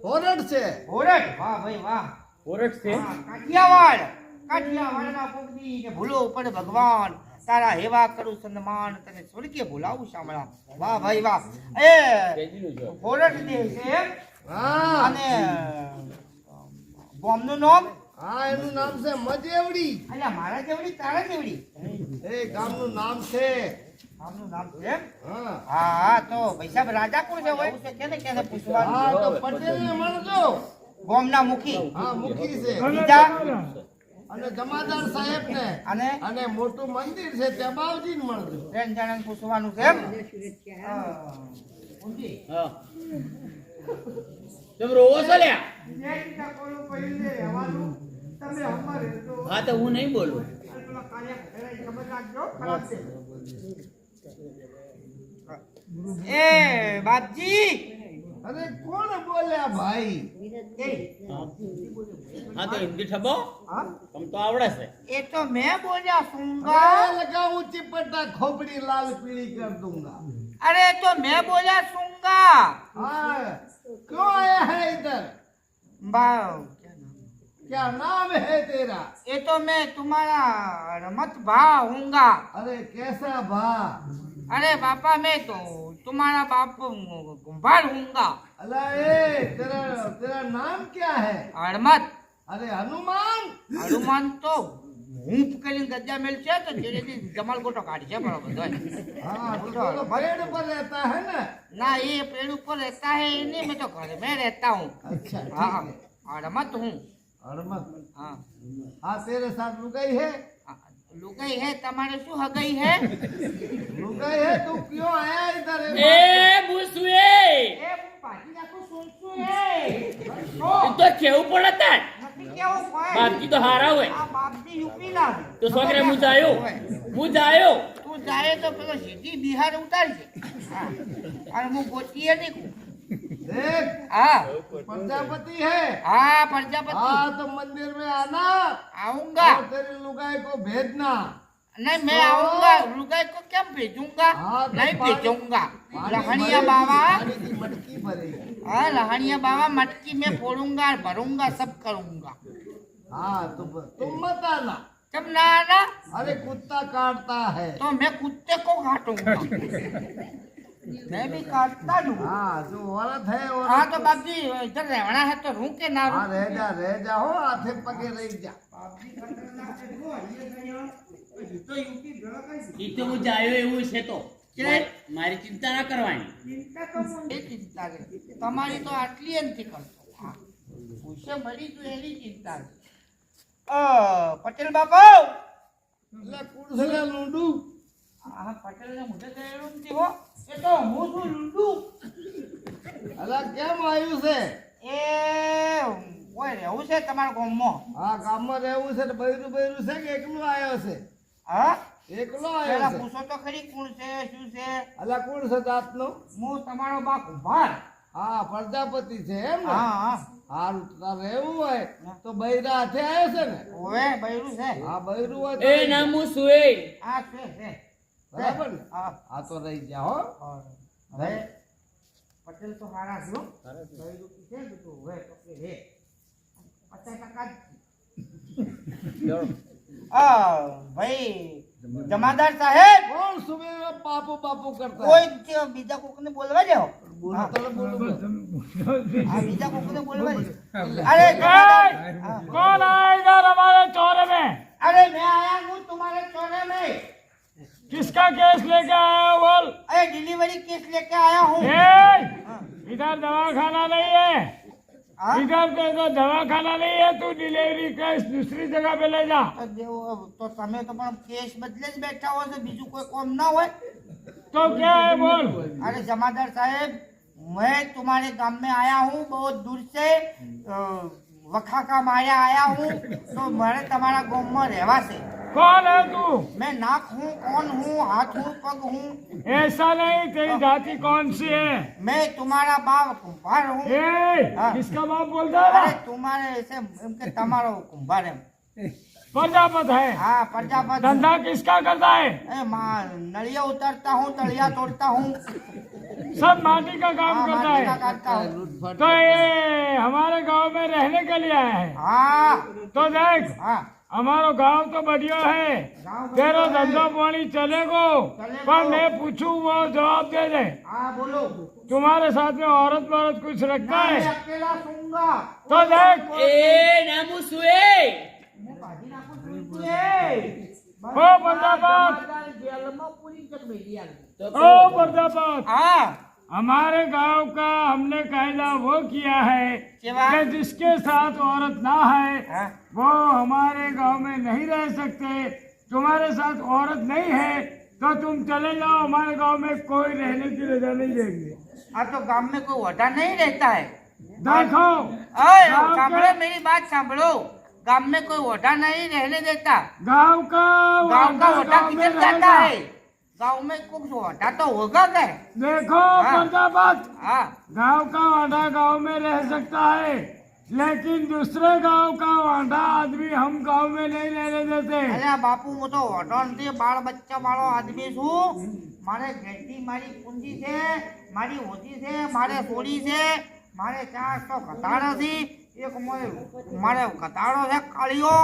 હોરડ છે. હોરઠ. વાહ ભાઈ વાહ. ઓરટ છે. હા, કાઠિયાવાડ. કાઠિયાવાડના પોગડી ને ભૂલો પડે ભગવાન. તારા હેવા કરું સન્માન, તને સ્વર્ગે ભૂલાવું શામળા. વાહ ભાઈ વાહ. એ કેજીનું જો. હોરઠ દેશ છે એમ? હા અને ગામનું નામ? હા એનું નામ છે મજેવડી. અલ્યા મારા જેવડી તારા જેવડી એ ગામનું નામ છે. ગામનું નામ છે એમ? હા હા હા તો ભાઈ રાજા કોણ છે હોય કેને પૂછવાનું? હા તો પટેલ ને મળજો. ગામના મુખી હા મુખી છે. બીજા અને જમાદાર સાહેબ ને અને અને મોટું મંદિર છે ત્યાં બાવજી ને મળજો. 3 જણાને પૂછવાનું છે એમ? હા. ઊંધી. હા તમે રોવો છો લ્યા. તમે અમારે તો હા તો હું નહીં બોલું. પેલા કાર્ય ખબર રાખજો ખરાબ છે. એ બાપજી अरे कौन बोल्या भाई? हाँ तो हिंदी ठबो हाँ? तुम तो आवड़े से ये तो मैं बोला सूंगा। मैं लगाऊं चिपटा खोपड़ी लाल पीली कर दूंगा। अरे तो मैं बोला सूंगा। हाँ, क्यों आया है इधर? बाव क्या नाम है तेरा? ये तो मैं तुम्हारा रमत भा हूँगा। अरे कैसा भा? अरे बापा मैं तो तुम्हारा बाप कुंभार हूँगा। अला ए तेरा तेरा नाम क्या है? हड़मत अरे हनुमान। हनुमान तो हूँफ કરીને ગદ્દા મેલ છે તો જેથી જમાલ ગોટો કાઢી છે બરાબર તો हाँ तो तो पेड़ पर रहता है ना? ना ये पेड़ ऊपर रहता है नहीं, मैं तो घर में रहता हूँ। अच्छा हाँ ठीक है। हड़मत हूँ। हनुमान। हाँ हाँ तेरे साथ लुगाई है? लुगाई है તમારે શું હગાઈ है? लुगाई है तू क्यों आया इधर? ए बुसवे એ હું પાછી નાખું શું છે? तो केव पड़ता है નથી કેવું કોઈ? बाप की तो हारा हुए આ બાપજી યુપી ના तो सोकरे मुझ आयो તું જાય તો પેલો સીધી બિહાર ઉતારજે। હા અને હું ગોતીએ નહીં। देख હા प्रजापति है। હા પ્રજાપતિ हाँ तो मंदिर में आना आऊंगा। और तेरी लुगाई को भेजना। नहीं मैं आऊंगा। लुगाई को क्या भेजूंगा? हाँ, तो नहीं पानी- भेजूंगा। पानी लहणिया भरेगी, बाबा, पानी की मटकी भरेगी। हाँ लहणिया बाबा मटकी में फोड़ूंगा, भरूंगा, सब करूंगा। हाँ तो तुम मत आना। जब ना आना अरे कुत्ता काटता है। तो मैं कुत्ते को काटूंगा। मैं भी काटता हूँ। हाँ जो औरत है हाँ औरत। तो बाप जी इधर रहना है तो रू के ना रू? हाँ रह जा हो हाथे पगे रह जा। ई तो मुझ आयो એવું છે તો કે? મારી ચિંતા ના કરવાની ચિંતા તો મને ચિંતા છે તમારી તો આટલી જ નથી કરતો। હા પૂછે મળી તો એની ચિંતા છે। પટેલ બાપુ એટલે કુડસલા લૂંડુ। હા પટેલ ને મોઢે કહેલું નથી હો। એ તો હું છું લુંડુ। અલા કેમ આવ્યું છે? એ ઓય રહેવું છે તમારા ગામમાં? હા ગામમાં રહેવું છે ને બૈરું બૈરું છે કે એકલો આવ્યો છે? હા એકલો પેલા આવ્યો છે? પૂછો તો ખરી કોણ છે શું છે? અલા કોણ છે જાતનો? હું તમારો બાપ ઉભાર। હા પ્રજાપતિ છે એમ ને? હા હા હારું તારે રહેવું હોય તો બૈરા હાથે આવ્યો છે ને? ઓવે બૈરું છે। હા બૈરું હોય એ તો નામું સુએ હા છે। બરાબર ને? હા હા તો રહી જા હો। હવે પટેલ તો હારા છે હો। બૈરું છે ને તો હવે તો કે રે 50% ભાઈ જમાદાર સાહેબ કોણ સુબેરે બાપુ બાપુ કરતા? કોઈ બીજા કોકને બોલવા દેવો। બોલો તો બોલો। આ બીજા કોકને બોલવા દે। અરે જમાદાર, हाँ। कौन आएगा हमारे चौरे में? अरे मैं आया हूँ तुम्हारे चौरे में। किसका केस लेके आया हो बोल? अरे डिलीवरी केस लेके आया हूँ। इधर दवाखाना नहीं है, हाँ? इधर देखो दवाखाना नहीं है, तू डिलीवरी केस दूसरी जगह पे ले जा। तो તમે તો પણ કેસ બદલે જ બેઠા હો છો, બીજું કોઈ કામ ના હોય? तो क्या है बोल? अरे जमादार साहब मैं तुम्हारे गांव में आया हूँ बहुत दूर से, वखा का माया आया हूँ, तो मारे तुम्हारा गांव में रहवा से। कौन है तू? मैं नाक हूँ, कौन हूँ, हाथ हूँ, पग हूँ। ऐसा नहीं, तेरी जाति कौन सी है? मैं तुम्हारा बाप कुंभार हूँ। हाँ। किसका बाप बोलता अरे है? तुम्हारे ऐसे एम के तुम्हारो कुंभार है। प्रजापत है। हाँ प्रजापति। धंधा किसका करता है? माँ नलिया उतारता हूँ, तलिया तोड़ता हूँ। सब माटी का काम हाँ, करता माटी का है। करता हूँ। तो ये हमारे गांव में रहने के लिए आया है। हाँ तो देख, हाँ हमारो गांव तो बढ़िया है, गाँव तेरो बढ़िया है। धंधा पानी चलेगो, चलेगो। पर मैं पूछूं वो जवाब दे दे। हाँ बोलो। तुम्हारे साथ में औरत वौरत कुछ रखता मैं है? अकेला सूंगा। तो देख, એ નામું સુએ मैं भाजी नाखूं सूंघे। ओ प्रजापत, जेल में पूरी जग भेजी आली। ओ प्रजापत, हाँ हमारे गांव का हमने कायदा वो किया है सेवा। कि जिसके साथ औरत ना है हाँ। वो हमारे गांव में नहीं रह सकते। तुम्हारे साथ औरत नहीं है तो तुम चले जाओ, हमारे गांव में कोई रहने की रजा नहीं देंगे। हाँ तो गांव में कोई वोटा नहीं रहता है। देखो, ओए गाँव सांभळो, के- मेरी बात सांभळो। गांव में कोई वोटा नहीं रहने देता। गांव का गांव का वोटा गांव में किधर जाता रहेगा। है? गांव में कुछ होता तो होगा क्या? देखो हाँ। प्रजापत, हाँ गांव का वांढा गांव में रह सकता है, लेकिन दूसरे गांव का वांढा आदमी हम गांव में नहीं रहने देते। अरे बापू હું તો હોટો નથી, બાળ બચ્ચા વાળો આદમી છું. મારે ઘેરથી મારી પૂંજી છે, મારી હોજી છે, મારે સોડી છે, મારે 400 કતાળો છે, એક મારે કતાળો છે કાળીઓ.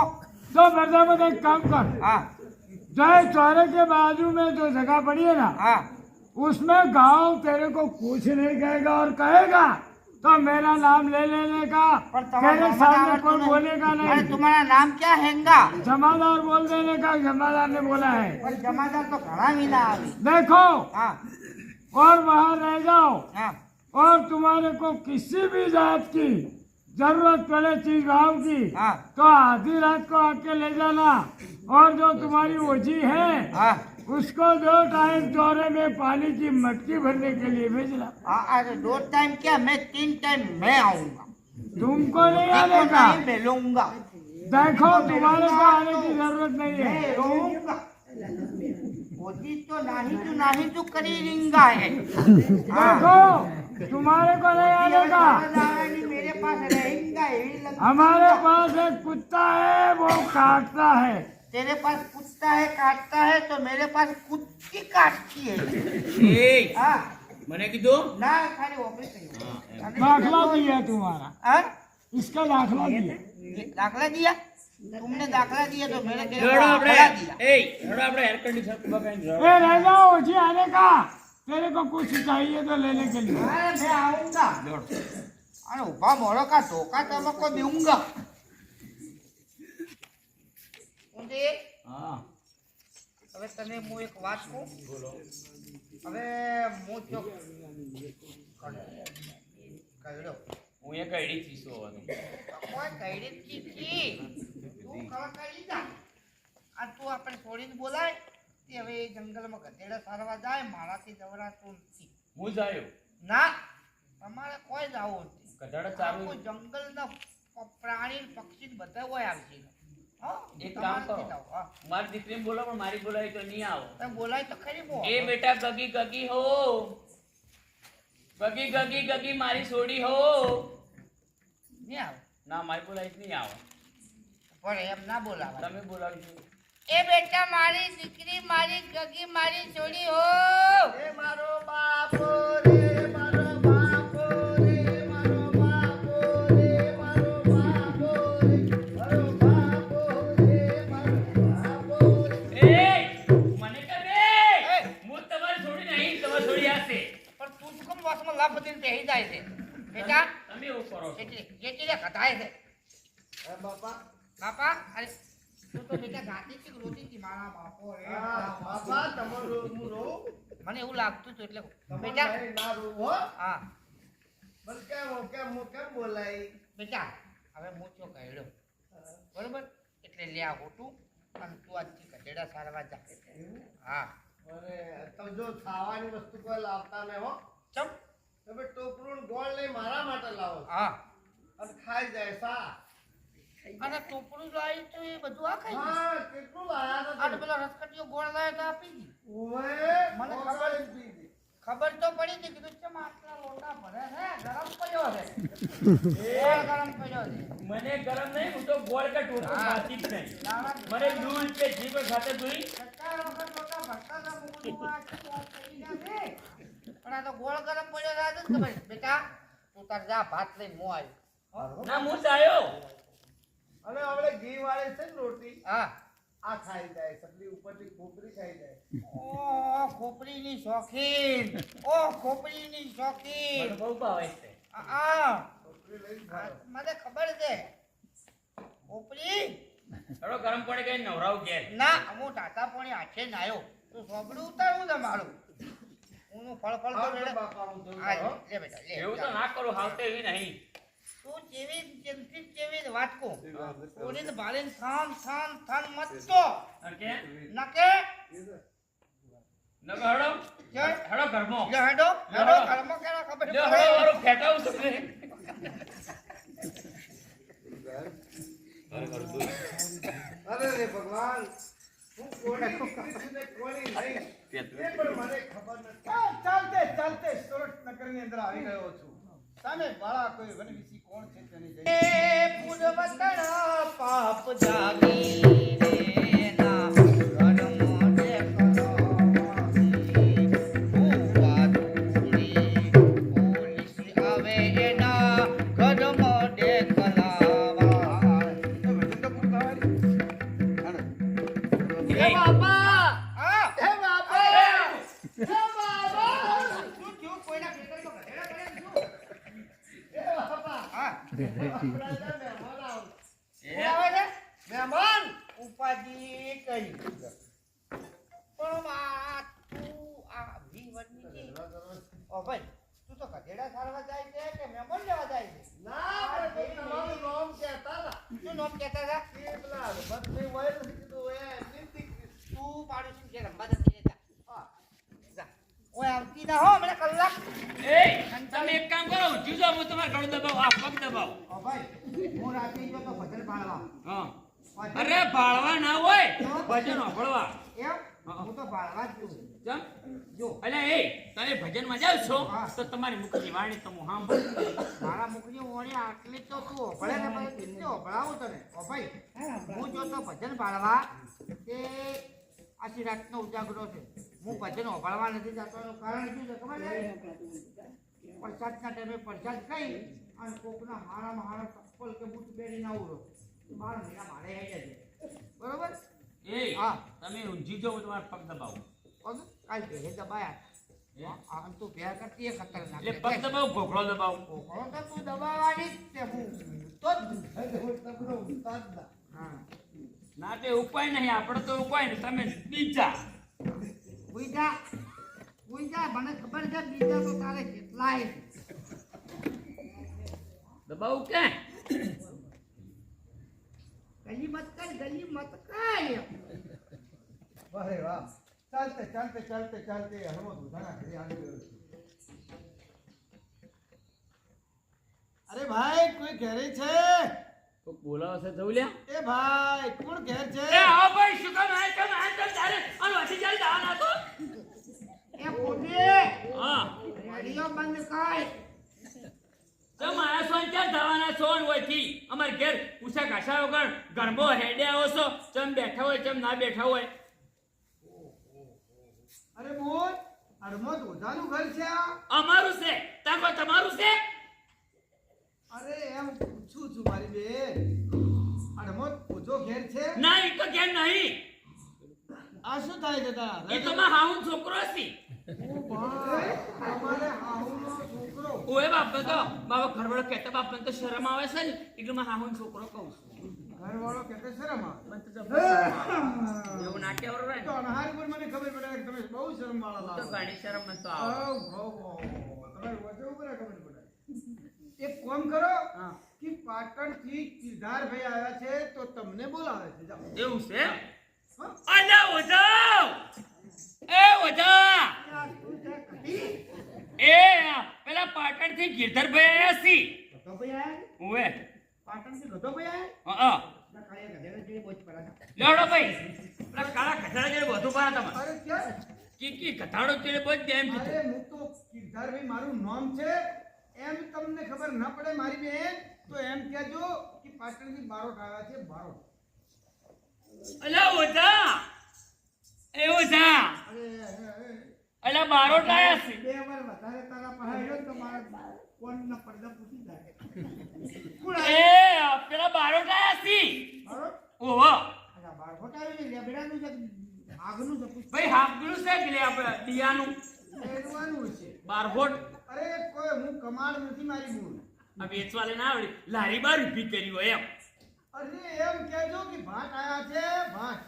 तो प्रजापत एक काम कर, હા जय चौरे के बाजू में जो जगह पड़ी है ना, હા उसमें गांव तेरे को कुछ नहीं कहेगा और कहेगा तो मेरा नाम ले लेने का, पर तुम्हारा तेरे नाम सामने आवड़तो कोई नहीं. बोलेगा अरे नहीं। तुम्हारा नाम क्या हैगा? जमादार बोल देने का, जमादार ने बोला है। पर जमादार तो घना विना आवे. देखो हाँ और वहाँ रह जाओ, हाँ और तुम्हारे को किसी भी जात की जरूरत पड़े चीज गाँव की हाँ तो आधी रात को आके ले जाना, और जो तुम्हारी ओझी है हाँ उसको 2 टाइम चौरे में पानी की मटकी भरने के लिए भेजना। अरे 2 टाइम क्या, मैं 3 टाइम मैं आऊंगा. तुमको नहीं आने देखो का, नहीं मैं लूंगा. देखो तुम्हारे को आने की जरूरत नहीं है। मैं रहूंगा. होती तो नहीं तो करी रिंगा है. हाँ. देखो तुम्हारे को नहीं आने का। दादाजी मेरे पास रहेगा यही लगता. हमारे पास एक कुत्ता है, वो काटता है। तेरे पास कुत्ता है काटता है, तो मेरे पास कुत्ती काटती है. એ हाँ મને કીધું ना खाली ऑफिस दाखला दिया तुम्हारा, हाँ इसका दाखला दिया। दाखला दिया. तुमने दाखला दिया तो मेरे के હેડો આપણે दाखला दिया. હેડો આપણે એર કન્ડિશન બગાઈને ए रह जाओ ओझी आने का, तेरे को कुछ चाहिए तो लेने के लिए। अरे मैं आऊंगा. अरे उभा मोड़ो का धोखा तुमको दूंगा. હા હવે તને હું એક વાત કહું. હવે હું જો કહેડો હું એક આઈડી ચીસો હતો કોઈ કહેડી ચીકી તું કળકળી જા. આ તું આપણે છોડીને બોલાય તે હવે એ જંગલમાં ગધેડા સારવા જાય, મારાથી જવરાતું નથી. હું જાયો ના તમારે કોઈ જાવું નથી. કદાડા ચાલુ આખું જંગલના પ્રાણી પક્ષી બધા હોય આવશે. હા એક કામ કરો તમારાથી જાઓ. હા મારી દીકરીને બોલો પણ મારી બોલાવી તો નહીં આવો તમે બોલાય તો ખરી બો. એ બેટા ગગી ગગી હો ગગી ગગી ગગી મારી છોડી હો નહીં આવે ના મારી બોલાવી નહીં આવો પણ એમ ના બોલાવાય. તમે બોલાવજો એ બેટા મારી દીકરી મારી ગગી મારી છોડી હો. એ મારો બાપો રે, મારો બાપો રે, મારો બાપો રે, મારો બાપો રે, મારો બાપો રે, મારો બાપો રે. એ મને કહે હું તમારી છોડી નહીં તમારી છોડી આશે પણ તું શું કેમ વાસમાં લાભ બદલીને પહેરી જાય છે બેટા? તમે એવું કરો છો એટલે કથાય છે એ બાપા, બાપા. અરે તું તો બેટા ગાતી હતી રોતી હતી મારા બાપો રે. હા, બાપા, તમારો હું રહું. મને એવું લાગતું હતું એટલે તમારે બેટા. નહીં ના રહું, હો. હા પણ કેમ બોલાય? બેટા હવે હું તો કહ્યો બરોબર, એટલે લે આ હોટું અને તું આજથી ગધેડા સારવા જા. હા અરે, તમે જો ખાવાની વસ્તુ કોઈ લાવતા નહીં, હો. ચમ. તમે ટોપરું ને ગોળ લઈ મારા માટે લાવો છો. હા અને ખાઈ જાય સા. અને ટોપરું લાવી તો એ બધું આ ખાઈ ગયું. હા, કેટલું લાયા અને હતા પેલો રસકટીયો ગોળ લાવ્યો તો આપી દી. ઓએ, મને ઓગળી પીધી. ખબર તો પડી હતી કીધું ચમ આટલા લોટા ભરે છે, ગરમ પડ્યો છે. ગરમ પડ્યો છે. મને ગરમ નહીં હું તો ગોળ કે ટોટલ ખાતી જ નહીં મને દૂધ કે જીભ સાથે દૂઈ 70 વખત લોટા ભરતા હતા, હું કીધું આ શું વાત કરી નાખે. પણ આ તો ગોળ ગરમ પડ્યો છે. આજે જ ખબર છે. બેટા તું તાર જા ભાત લઈને હું આવ્યો. ના હું જાયો અને આપણે ઘી વાળી છે ને રોટી, હા આ ખાઈ જાય, સબલી ઉપરથી ખોપરી ખાઈ જાય. ઓ ખોપરીની શોખીન, ઓ ખોપરીની મને શોખીન. બહુ ભાવે છે આ ખોપરી લઈને ખાઓ. મને ખબર છે ખોપરી. થોડો ગરમ પડે ગઈ નવરાવ ઘેર ના હું ટાટા પાણી હાથે નાયો. તું સોબડું ઉતારવું છે મારું. હું ફળ ફળ તો આવજો રેડે. બાપા, હું જોઉં હા, છું, હો. લે બેટા લે. એવું તો ના કરું હાલ તો એવી નહીં તું જેવી ચિંતિત જેવી વાત કો ઓરીને ભાળીને થાન થાન થાન મત તો અને કે નકે નકો હેડો જય હેડો ઘરમાં લે હેડો હેડો કર્મ કેરા ખબર લ્યો પડે. હેડો વાળું ફેટાવું છું ને. અરે રે ભગવાન, શું કોની દીકરી છે ને કોની નહીં એ પણ મને ખબર નથી. ચાલતે ચાલતે સુરતનગરની અંદર આવી ગયો છું. સામે વાળા કોઈ વનવીસી કોણ છે તેની જઈ એ પૂર્વતના પાપ જાગી રે ના કર્મો દેખવાથી ભૂવા દુરી પોલીસ આવે એના કર્મો દેખલાવા. હે બાપા હા હે બાપા હે બાપા શું થયું? કોઈના ખેતરમાં ગધેડા પડે ને શું? હે બાપા હા આપણા ત્યાં મહેમાન આવે. કોણ આવે છે? મહેમાન ઉપાધિ કરી પણ આ તું આ જીવનની ઓ ભાઈ તું તો ગધેડા સારવા જાય છે કે મહેમાન લેવા જાય છે? ના પણ તમારું નામ કહેતા હતા શું નામ કહેતા હતા? કે પેલા હરભતભાઈ હોય ને કીધું એ એમની દીકરી. તું પાડોશી કે રમવા નથી દેતા. હા જા ઓય આવતી ના હો મને કલાક. એ તમે એક કામ કરો જીજો હું તમારે ગળું દબાવ આ પગ દબાવ ઓ ભાઈ હું રાતે ગયો તો ભજન પાડવા. હા અરે ભાળવા ના હોય ભજન સાંભળવા એમ હું તો પાડવા જ છું. જમ જો એટલે એ તમે ભજનમાં જાવ છો હા. તો તમારી મુખની વાણી તો હું સાંભળું મારા મુખની ઓણી આટલી તો તું ઓભળે ને પછી કેટલી ઓભળાવું તને. ઓ ભાઈ હું જો તો ભજન પાડવા તે આખી રાતનો ઉજાગરો છે. હું ભજન ઓભળવા નથી જતો એનું કારણ શું છે ખબર છે? પ્રસાદના ટાઈમે પ્રસાદ ખાઈ અને કોકના હારામાં હારા ચપ્પલ કે બૂટ પહેરીને આવું રહું. 12 મહિના મારે આવી જાય બરોબર. એ હા. તમે ઊંઘી જાઓ તમારા પગ દબાવો પગ કાલ ભેગે દબાયા આમ તું ભેર કરતી એ ખતરનાક એટલે છે. પગ દબાવો ઘોઘળો દબાવો કોકરો તો તું દબાવવાની જ છે હું તો જ તબરો ઉસ્તાદ ના હા ના તે ઉપાય નહીં આપણે તો ઉપાય ને તમે બીજા ઉઈજા મને ખબર છે બીજા તો તારે કેટલાય દબાવું કે ગલી મત કર વાહ વાહ ચાલતે ચાલતે ચાલતે ચાલતે હનુમત ઉધાના ઘરે આવી ગયો છું. અરે ભાઈ કોઈ ઘરે છે? તો બોલાવો છે જવલ્યા એ ભાઈ કોણ ઘેર છે? એ આવો ભાઈ શું કામ આય તમે તારે અને વધી જાય દાવા નાખો એ પોતે હા રેડિયો બંધ કર. તમે આયા છો ને ક્યાં જવાના છો ને હોયથી અમારે ઘેર ઉષા ઘાસા વગર ગરબો હેડે આવો છો ચમ બેઠા હોય ચમ ના બેઠા હોય અરે બોલ હનુમત ઉધાનું ઘર છે આ? અમારું છે તાકો તમારું છે અરે એમ પૂછું છું મારી બેન હનુમત પૂછો ઘેર છે? ના ઈ તો ઘેર નહીં આ શું થાય છે તારા? એ તો માં હાઉન છોકરો છે અમારે હાહુનો છોકરો. ઓય બાપ તો બાબા ઘરવાળો કહેતા બાપ મને તો શરમ આવે છે ને એટલે માં હાઉન છોકરો કહું છું ઘરવાળો કહેતો શરમ આવે. મને તો જબરજસ્ત એવું નાટ્યવાળો રહે તો ને અનહારી પર મને ખબર પડે કે તમે બહુ શરમ વાળા તો લાગો. ઘણી શરમ મને તો આવે તમે વચ્ચે ઉભા રહો, ખબર પડે. એક કામ કરો હા કે પાટણથી કિરદારભાઈ આવ્યા છે તો તમને બોલાવે છે. જાઓ. એવું છે હા? અલા ઓજા એ ઓજા એ પેલા પાટણ થી ગિરધરભાઈ આયા છી ગધો ભાઈ આયા? ઓવે પાટણથી ગધો ભાઈ આયા? હા ના કાળિયા ગધેડા જેવી બોચ પડાતા. લેવડો ભાઈ પેલા કાળા ગધાડા જેને વધુ પાડે તમે અરે ક્યાં? કી ગધાડો તેરે બોજ દે એમ અરે કીધું હું તો કિરદારભાઈ મારું નામ છે એમ તમને ખબર ન પડે મારી બેન તો એમ કહેજો કે પાટણથી બારોટ આવ્યા છે બારોટ. અલા ઓજા એ ઓજા અરે અલા બારોટ આયા છે બે વાર વધારે તારા પાસે આવ્યો ને તો મારા કોણના પડદા ફૂટી જાય. કોણ એ આવ્યું? પેલા બારોટ આયા છે બારોટ? ઓહો અલા, બારકોટ આવ્યું ને, લેબડાનું છે, આગનું છે, પૂછ. ભાઈ હાફગણું છે કે લે આપણે દિયાનું એડવાનું છે. બારકોટ અરે કોઈ હું કમાડ નથી મારી બોલ. આ વેચવા લઈને આવડી લારી બાર ઊભી કરી હોય એમ અરે એમ કહેજો કે ભાટ આયા છે ભાટ.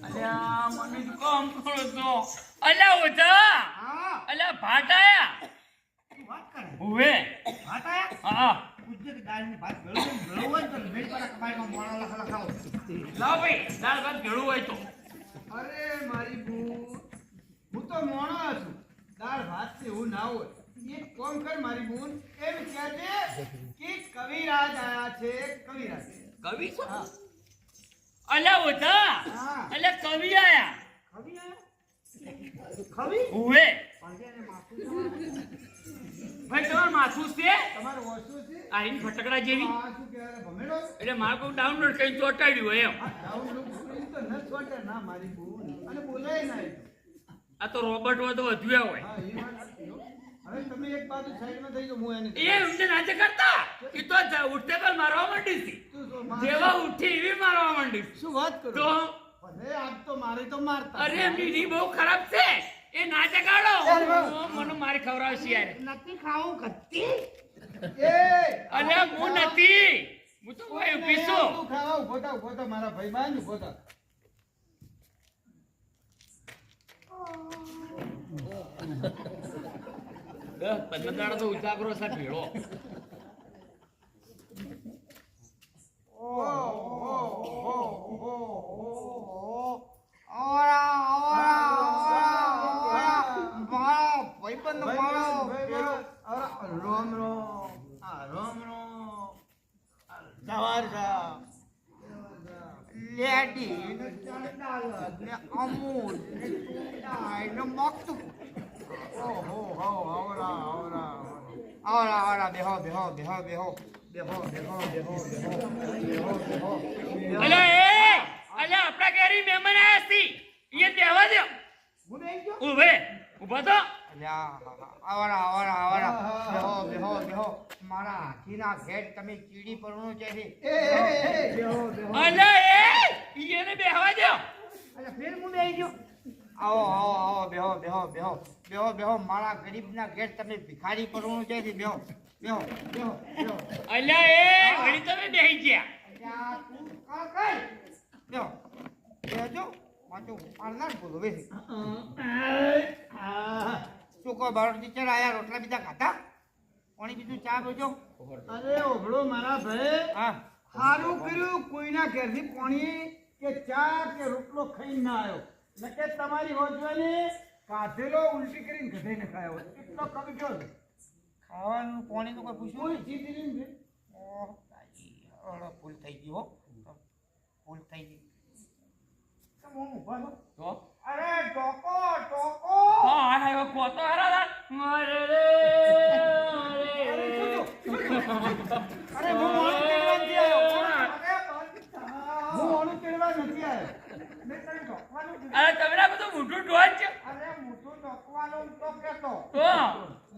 અલ્યા મને તો કોમ કરો છો અલ્યા ઓજા હા, અલ્યા ભાટ આયા તું વાત કરે. ઓવે ભાત આયા? હા પૂછજે કે દાળની ભાત ગળું છે ને, ગળું હોય ને તો મેળ પર કમાઈમાં મોણા લખા લખાવો. લાવ ભાઈ દાળ ભાત ભેળું હોય તો અરે મારી બોલ હું તો મોણો છું દાળ ભાત છે એવું ના હોય. એક કોમ કર મારી બોલ એમ કહેજે કે કવિરાજ આયા છે કવિરાજ. કવિ છો હા અલ્યા ઓછા હા. અલ્યા કવિ આયા ખવી આયો? ખવી? ઉવે પાંજેને માથું છે. ભાઈ તમારું માથું છે તમારે ઓછું છે? આઈન ફટકડા જેવી આ શું કહેવાય? ભમેડો? એટલે મારે કોઈ ડાઉનલોડ કરીને ચોટાડ્યું હોય એમ આ ડાઉનલોડ કરીને તો ન છોટે ના મારી બહુ અને બોલાય ના એ. આ તો રોબોટ હોય તો વધ્યા હોય હા, એ વાત સાચી હો. હવે તમે એક બાજુ સાઈડમાં થઈ જાઓ, હું એને એ ઊંધે નાચે કરતા એ તો ઉઠતે પર મારવા માંડી હતી શું શું મારે? જેવા ઉઠી એવી મારવા માંડી શું વાત કરો? તો ભલે આજ તો મારે તો મારતા. અરે એમની રીત બહુ ખરાબ છે એ નાચે કાઢો ચાલ વાહ. મને મારી ખવડાવશે યાર નથી ખાવું કત્તી એ! અલ્યા હું નથી હું તો કોઈ ઊભી છું તું ખાવા ઉભો થા, ઉભો થા, મારા ભાઈ બાંધ ઉભો થા. દસ 15 દાડા તો ઉજાગરો છે ભેળો રોમ રોમ. આ રોમ રોમ. આ સવાર સા. લેડી ને ચંડાલ ને અમૂલ ને ચૂડા ને મકતું ઓહો હો આવરા આવરા. આવરા આવરા બેહો બેહો બેહો બેહો બેહો બેહો બેહો બેહો બેહો બેહો અલ્યા એ અલ્યા આપણા ઘેરી મહેમાન આયા છે એ બેહવા દો હું નહીં ગયો. ઉભે ઉભો તો આવરા આવરા આવરા બેહો બેહો બેહો મારા હાથીના ઘેર તમે ચીડી પરણું છે બેહો બેહો અલ્યા એ એને બેહવા દો અરે ફેર હું બેહી ગયો આવો આવો આવો બેહો બેહો બેહો બેહો બેહો મારા ગરીબના ઘેર તમે ભિખારી પરણું છે બેહો બેહો બેહો બેહો અલ્યા એ વળી તમે બેહી ગયા અલ્યા તું કાળ કર બેહો બેહજો માથું પાડનાર બોલો બેસી શું કહો બારોટ ટીચર આયા રોટલા બીજા ખાધા પાણી બીજું ચા બોજો અરે ઓભળો મારા ભાઈ, હા સારું કર્યું કોઈના ઘરથી પાણી કે ચા કે રોટલો ખાઈને ના આવ્યો. નકે તમારી હોજવાની કાઢેલો ઉલટી કરીને ગધે ને ખાયો એટલો કવિ ગયો છે. ખાવાનું પાણીનું કોઈ પૂછ્યું કોઈ જીતી નહીં છે. ઓહ, તારી, અરે, ભૂલ થઈ ગઈ હો ભૂલ થઈ ગઈ કેમ આમ ઊભા છો? તો અરે ટોકો ટોકો હા આવ્યો કોતો હરા અરે રે અરે હું મોણું તેડવા નથી આવ્યો. હું મોણું તેડવા નથી આવ્યો. મેં તને ટોકવાનું કીધું. અરે તમે ના બધું મોટું ડોજ છે અરે મોટું ટોકવાનું તો કહેતો તો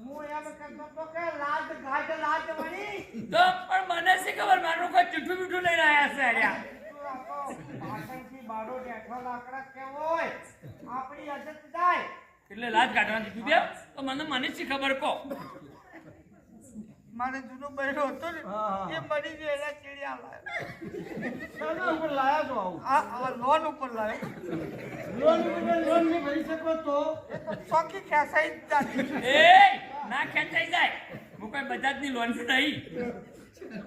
હું એમ કહેતો તો કે લાજ ઘાટ લાજ વળી તો પણ મને શી ખબર મારું કોઈ ચૂઠું મીઠું લઈને આયા છે અલ્યા પાછળથી બારો બેઠો લાકડા કેવો હોય આપણી અજત જાય એટલે લાજ કાઢવાની દીધું બે તો મને શી ખબર કહો મારે જૂનો બૈરો હતો ને હા. એ મરી ગયો એના ચીડિયા લાવ્યો શાના ઉપર લાયા છો આવું? આ લોન ઉપર લાવ્યો લોન ઉપર લોન નહીં ભરી શકો તો એ તો ચોકી ખેંચાઈ જ જાતી એ ના ખેંચાઈ જાય હું કોઈ બજાજની લોન છું નહીં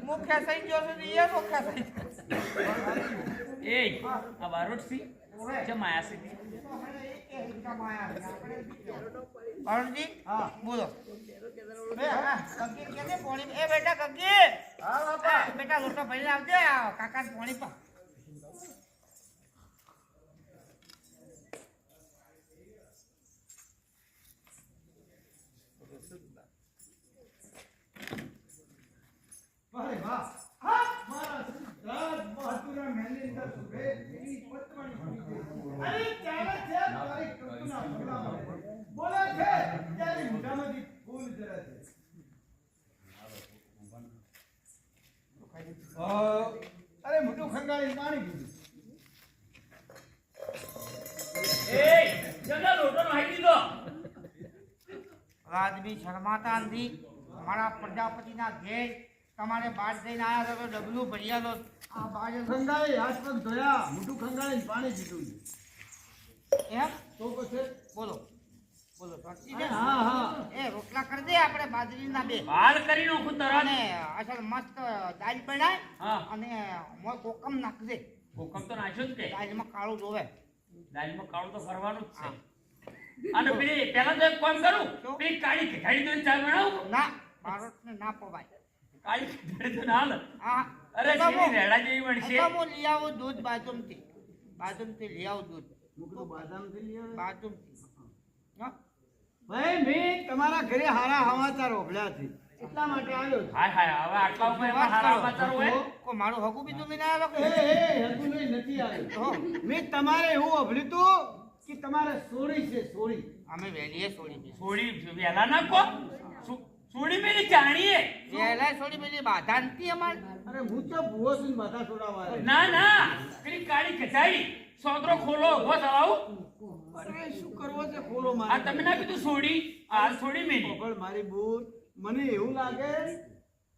હું ખેંચાઈ ગયો છું ને એ નો ખેંચાઈ જાય. એ આ બારોટ સી કેમ આયા છે અરુણજી હા. બોલો કગીર કે છે પોણી એ બેટા કગીર હા બાપા. બેટા લોટો ભરીને આવજે કાકા પોણી પા વાહ વાહ. હા, મારા સિદ્ધાર્થ બહાદુરના મહેલની અંદર સુભે એની પત્રની ભૂલી ગઈ. અરે ત્યારે છે તારી કલ્પના ભૂલામાં. બોલે છે ત્યારે મોઢામાંથી ફૂલ જરા છે. અરે મોટું ખંગાળી પાણી પીધું. એ જંગલ લોટો નાખી દીધો રાજબી શર્માતા નથી મારા પ્રજાપતિના ઘેર તમારે બાર થઈને આવ્યા હતા તો ડબલું ભર્યા તો આ બાર ખંગાળી હાથ પગ ધોયા, મોટું ખંગાળીને પાણી પીધું. એમ તો પછી બોલો બોલો શાંતિ છે? હા હા. એ રોટલા કરી દે આપણે બાજરીના બે બાલ કરી નાખું તરત અને અસલ મસ્ત દાળ બનાય હા. અને મોય કોકમ નાખજે હુકમ તો નાખ્યો જ કે દાળમાં કાળું જોવે દાલમાં કાળું તો ફરવાનું જ છે અને પેલી પહેલા તો એક કામ કરું શું? પેલી કાળી ખીચાડી દોઈને ચા બનાવું ના બારોટને ના પવાય કાળી ખીચાડી તો ના હાલે આ અરે જેવી રેડા જેવી બનશે. તો હું લઈ આવું દૂધ બાજુમથી લઈ આવું દૂધ મૂકડું બાદામથી લઈ આવે. બાજુમથી હા ભાઈ મેં તમારા ઘરે હારા સમાચાર ઓભળ્યા છે એટલા માટે આવ્યો છું. હાય હાય હવે આટલા ઉંમરમાં હારા સમાચાર હોય. કો મારું હગું બીજું મેં ના એ આવ્યો હજુ નહીં, નથી આવ્યો. મેં તમારે એવું ઓભળ્યું તું કે તમારે સોળી છે સોળી. અમે વહેલીએ છોડી મેલી. છોડી વેલા ના કો છોડી મેલી જાણીએ. વહેલા છોડી મેલી બાધા નથી અમારે. અરે હું તો ભૂવો છું ને બધા છોડાવવા આવ્યો. ના ના પેલી કાળી ખચાઈ સોદરો ખોલો ઉભો થવાવું. અરે શું કરવો છે ખોલો આ મારે. તમે ના કીધું છોડી આ છોડી મેલી. પણ મારી બૂટ મને એવું લાગે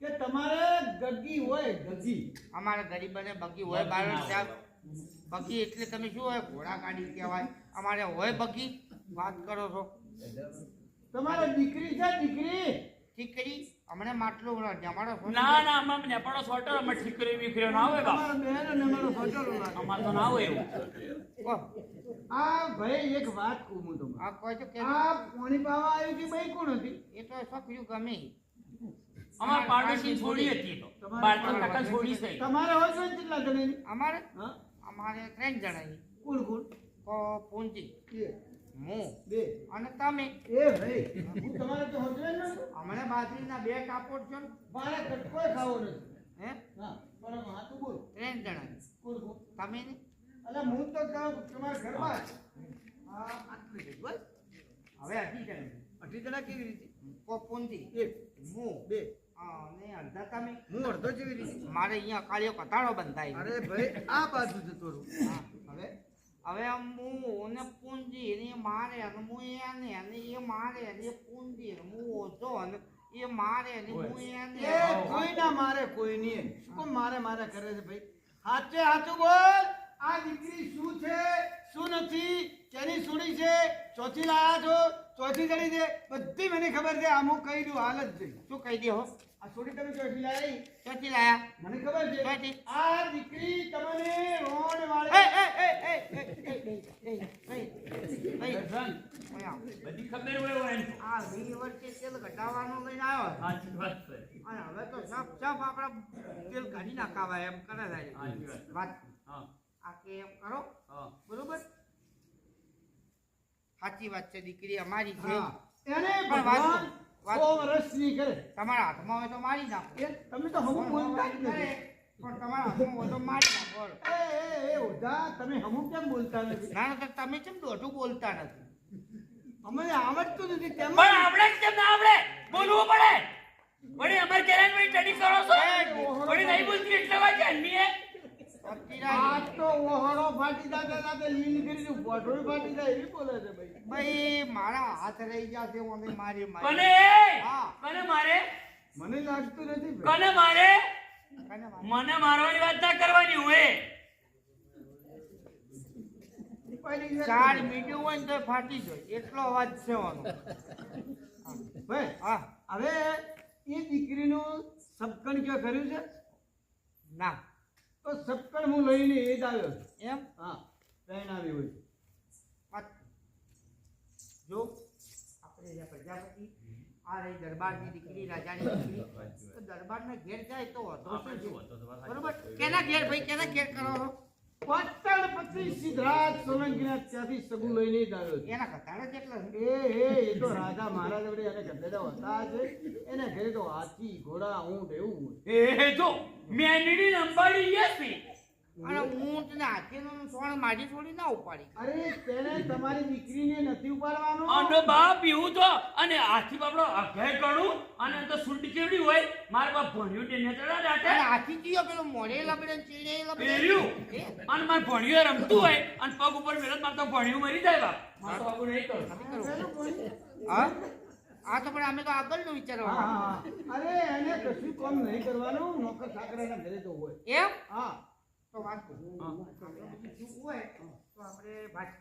કે તમારે ગગી હોય ગગી. અમારે ગરીબને બગી હોય બારણ સાહેબ. બગી એટલે તમે શું હોય ઘોડા ગાડી કહેવાય. અમારે હોય બગી. વાત કરો છો તમારે દીકરી છે દીકરી. દીકરી હમણાં માટલું જમાડો છો ને? ના ના અમાર નેપાળો સોટર અમાર ઠીકરી બીકરીઓ ના હોય બાપ. તમારા બહેન અને મારો ફોટો લાગે. અમાર તો ના હોય એવું. ઓહ, આ ભાઈ એક વાત કહું હું તમને. આ કોઈ તો કે આ પાણી પાવા આવી હતી ભાઈ કોણ હતી? એ તો છોકરીઓ ગમે. અમાર પાડોશી છોડી હતી તો. બાળકો ટકા છોડી છે. તમારે હોય છે ને કેટલા જણાની? અમારે હા? અમારે 3 જણાની. કોણ કોણ? કો પૂંજી એ, હું બે. અને તમે. એ ભાઈ હું તમારે તો સમજે ને. હમણાં બાજરીના 2 કાપડ છો ને મારે કટકોય ખાવો નથી. હે હા પણ હા તું બોલ. 3 જણાની. કોણ કોણ? તમે ને અલા હું તો કહું તમારા ઘરમાં જ. હા આટલી જ બસ. હવે 18 જણાની. 18 જણા કેવી રીતે? કો પૂંજી એક, હું બે. અને અડધા તમે. હું અડધો જેવી રીતે. મારે અહીંયા કાળિયો કથાળો બંધાય. અરે ભાઈ આ બાજુ જતો રહું. હા, હવે હવે આમ હું ને પૂંજી ને મારે અને હું એને અને એ મારે અને એ પૂંજી ને હું ઓછો અને એ મારે અને હું એને એ કોઈ ના મારે કોઈ નહીં. શું કામ મારે મારે કરે છે ભાઈ? હાચે હાચું બોલ. આ દીકરી શું છે શું નથી કેની સુડી છે ચોથી લાયા છો ચોથી જડી છે બધી મને ખબર છે. આમ હું કહી દઉં હાલ જ છે. શું કહી દે હો આ સુડી તમે ચોથી લાવી ક્યાંથી લાયા? મને ખબર છે. ચોથી. આ દીકરી તમને રોણ એ વાળે એ એ એ એ એ એ બધી ખબર હોય હોય એમ. આ 20 વર્ષે તેલ ઘટાડવાનું લઈને આવ્યો સાચી વાત છે. અને હવે તો સબ આપણા તેલ કાઢી નાખાવાય એમ કરે છે. સાચી વાત. વાત હા આ કે એમ કરો હા. બરોબર સાચી વાત છે. દીકરી અમારી છે. હા એને પણ ભગવાન વાત- 100 વર્ષ ની કરે. તમારા હાથમાં હોય તો મારી નાખો. એ તમે તો હમું બોલતા જ નથી. પણ તમારા હાથમાં હોય તો મારી નાખો. બોલો. એ ઓઝા તમે હમું કેમ બોલતા નથી? ના ના તો તમે કેમ દોઢું બોલતા નથી? અમને આવડતું નથી તેમ. પણ આપણે જ કેમ ના આવડે બોલવું પડે. વળી અમાર કેરાન વળી સ્ટડી કરો છો વળી નહીં બોલતી એટલે વાગે અન્મીએ. આ તો ઓહળો ફાટી દાદા દાદા લીલ કરી દઉં પોટોય ફાટી જાય એવી બોલે છે ભાઈ. ભાઈ મારા હાથ રહી જશે મને મારી કને હા. કને મારે મને લાગતું નથી ભાઈ. કને મારે કને મારી? મને મારવાની વાત ના કરવાની હોય. ઉપાડી જાય. ચાર મીડિયું હોય ને તો ફાટી જાય એટલો અવાજ છે એનો. ભાઈ હા હવે એ દીકરીનું સબકણ ક્યાં કર્યું છે ના તો સબકણ હું લઈને એ જ આવ્યો છું. એમ હા ટ્રેન આવી હોય. વાત જો આપણે જે પ્રજાપતિ આ રહી દરબારની દીકરી રાજાની દીકરી તો દરબારના ઘેર જાય તો હતો શું છે? બરોબર કેના ઘેર ભાઈ કેના ઘેર કરો છો? પાટણપતિ સિદ્ધરાજ સોલંકીના ત્યાંથી સગું લઈને જ આવ્યો છું. એના કથાળા કેટલા છે? એ તો રાજા મહારાજ વડે એને ગધેડા હતા છે. એને ઘરે તો હાથી ઘોડા ઊંટ એવું હોય. એ જો મેનડી નંબાડી યસી અને ઊંટ ને હાથીનો સોણ મારી છોડી ના ઉપાડી. અરે તેને તમારી દીકરીને નથી ઉપાડવાનો. અને બાપ એવું તો અને હાથી બાપડો અઘે કણું અને તો સુંડી કેવડી હોય માર બાપ ભણ્યું તે નેતડા અને દાટે હાથી જીયો પેલો મોઢે લબડે ને ચીડે લબડે. પેર્યું એ, અને માર ભણ્યું રમતું હોય અને પગ ઉપર મેળત માર તો ભણ્યું મરી જાય બાપ માર તો બાપુ નહીં કરું. તમે કરો. હા આ તો પણ અમે તો આગળનું વિચારવા હા, હા. અરે એને કશું કામ નહીં કરવાનું. નોકર ચાકરાના ઘરે તો હોય. એમ હા તો વાત કરું. આપણે બધું હોય તો આપણે ભાઈ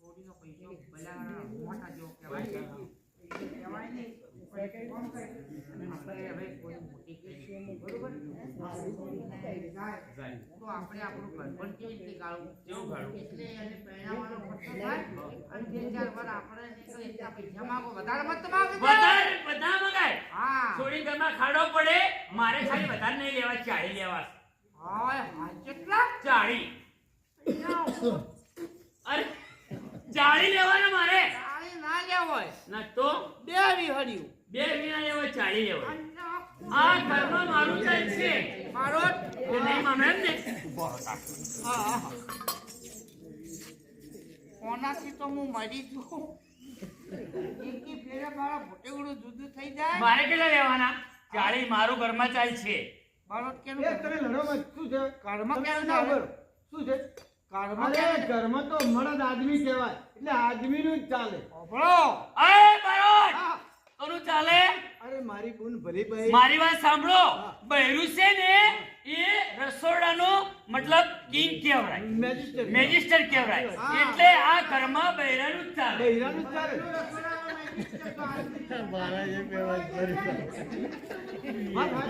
થોડીનો પૈસો પેલા મોટા જેવો કહેવાય કહેવાય નહીં પણ કોમ કરે આપણે હવે કોઈ મોટી કરી બરોબર જાય તો આપણે આપણું ઘર પણ કેવી રીતે ગાળવું કેવું ગાળવું? એટલે એને પહેરાવાનો ખર્ચો થાય અને ત્રણ ચાર વાર આપણે નીકળી એટલા પૈસા માંગો વધારે મત માંગો વધારે બધા મગાય હા થોડી ઘરમાં ખાડો પડે મારે ખાલી વધારે નહીં લેવા 40 લેવા હા હા કેટલા 40 અરે 40 લેવાના મારે તાળી ના લેવો હોય ના તો બે વિહળ્યું 2 વીણા લેવો 40 લેવો આ ઘરમાં મારું ચાલશે મારો એ નહીં માનો એમ ને કોનાથી તો હું મરી છું એકી ફેરે મારા ભોટેગુડું જુદું થઈ જાય મારે કેટલા લેવાના 40 મારું ઘરમાં ચાલશે મારો કેનું એ તમે લડો મત. શું છે કર્મ તમે કેવું ના ચાલે? બોલો. શું છે કર્મ અરે કેવું? ઘરમાં તો મરદ આદમી કહેવાય એટલે આદમીનું જ ચાલે. સાંભળો. એ બરોડ કોનું ચાલે અરે મારી બુન ભલી ભાઈ મારી વાત સાંભળો બૈરું છે ને એ રસોડાનો મતલબ કિંગ કહેવાય મેજિસ્ટ્રેટ મેજિસ્ટર કહેવાય એટલે આ ઘરમાં બૈરાનું જ ચાલે બૈરાનું જ ચાલે.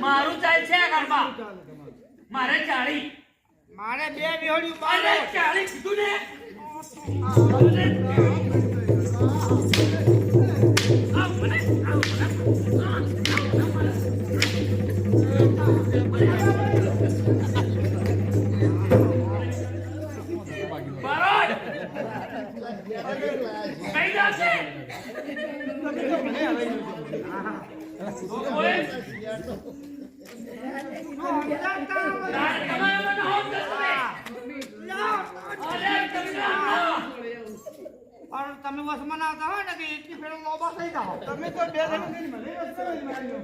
મારું ચાલશે આ ઘરમાં ચાલે તમારું. મારે 40 મારે બે વિહળ્યું અરે મારો 40 કીધું ને આવ મને આવ બરોડ કઈ જશે ઓય તારે તમારા મને હોમ જશે અરે તમે આવો પણ તમે વસમાં ના આવતા હોય ને કે એટલી ફેરો લોબા થઈ જાઓ તમે તો બે જણ થઈને મને વસ્તુ જ માર્યો.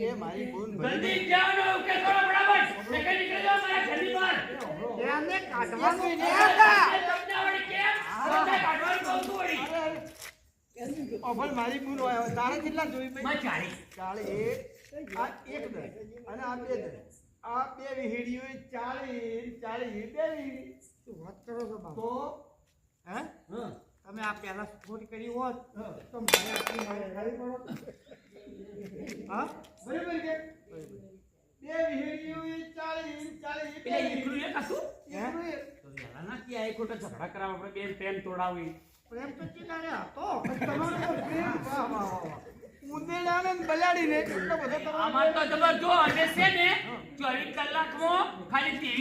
એ મારી બુન ભલી જલ્દી જાઓ ને ઓકે કરો બરાબર નીકળી નીકળી જાઓ મારા ઘરની બહાર એમને કાઢવાનું નહીં હતા તમને આવડે કેમ તમને કાઢવાનું કહું છું વળી પણ મારી બુન હોય હવે તારે કેટલા જોઈ ભાઈ? માં 40 ચાલે આ એક દર અને આ બે દર આ બે વિહીડીઓ 40 40 બે વિહીડી શું વાત કરો છો બાબા તો હે હા તમે આ પહેલા સ્કોર કરી હોત હા. તો મારે આટલી મારે ખાલી પડો હા બરાબર કે બે વિહીડીઓ 40 40 પેલા ઈકડું એ કશું હે તો વેલા ના કે આ ખોટા ઝઘડા કરાવ આપણે બેન પ્રેમ તોડાવી પ્રેમ તો ચીલાને હતો તમારો તો પ્રેમ વાહ વાહ વાહ ઉંદેડાને ને બલાડીને એટલો બધો તમારો આમાં તો જબર જો અને છે ને 24 કલાકમાં ખાલી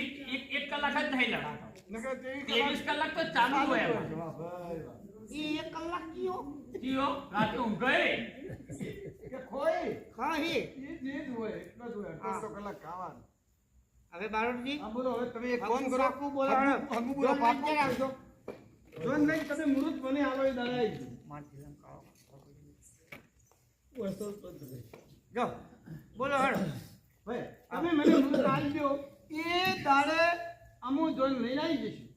એક કલાક જ નહીં લડાતો નકર તેવી 23 કલાક તો ચાલુ હોય એમાં વાહ ભાઈ વાહ. એ એક કલાક કયો જીઓ રાતે ઊંઘે કે ખોઈ ખાહી એ જે જ હોય એટલો જ હોય અડધો કલાક ખાવાનું. હવે બારોટજી હા બોલો હવે તમે એક હગું ફોન કરો પાકું બોલાવો. હગું બોલો જો પાકું લઈને આવજો. જોન નહીં તમે મુહૂર્ત મને આલો એ દાડા આવી જો બોલો હળ ભાઈ તમે મને મુહૂર્ત આલી દો એ દાડે અમુ જોન લઈને આવી જશું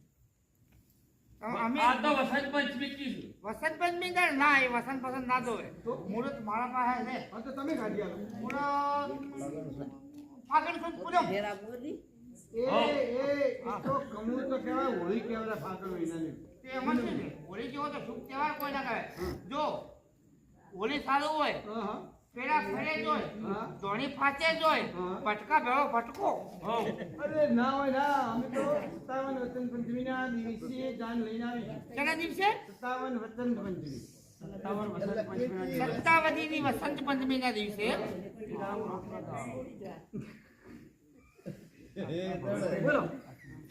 અમે આ તો વસંત પંચમી કીધું વસંત પંચમી દર ના એ વસંત પસંદ ના દોવે મુહૂર્ત મારા પાસે છે હા તો તમે કાઢી આલો મુહૂર્ત ફાગણ સુદ પૂરો એ તો કમું તો કહેવાય હોળી કહેવાય ફાકડ મહિનાની તે એમાં શું છે હોળી જેવો તો શુભ તહેવાર કોઈ ના કહે જો હોળી સારું હોય હા હા પેલા ફરે જ હોય હા. ધોણી ફાચે જ હોય હા. ભટકા ભેળો ભટકો અરે ના હોય ના અમે તો 57 વસંત પંચમીના દિવસે જાન લઈને આવીશું કેના દિવસે 57 વસંત પંચમી 57 વસંત પંચમીના દિવસે સત્તાવતીની વસંત પંચમીના દિવસે બોલો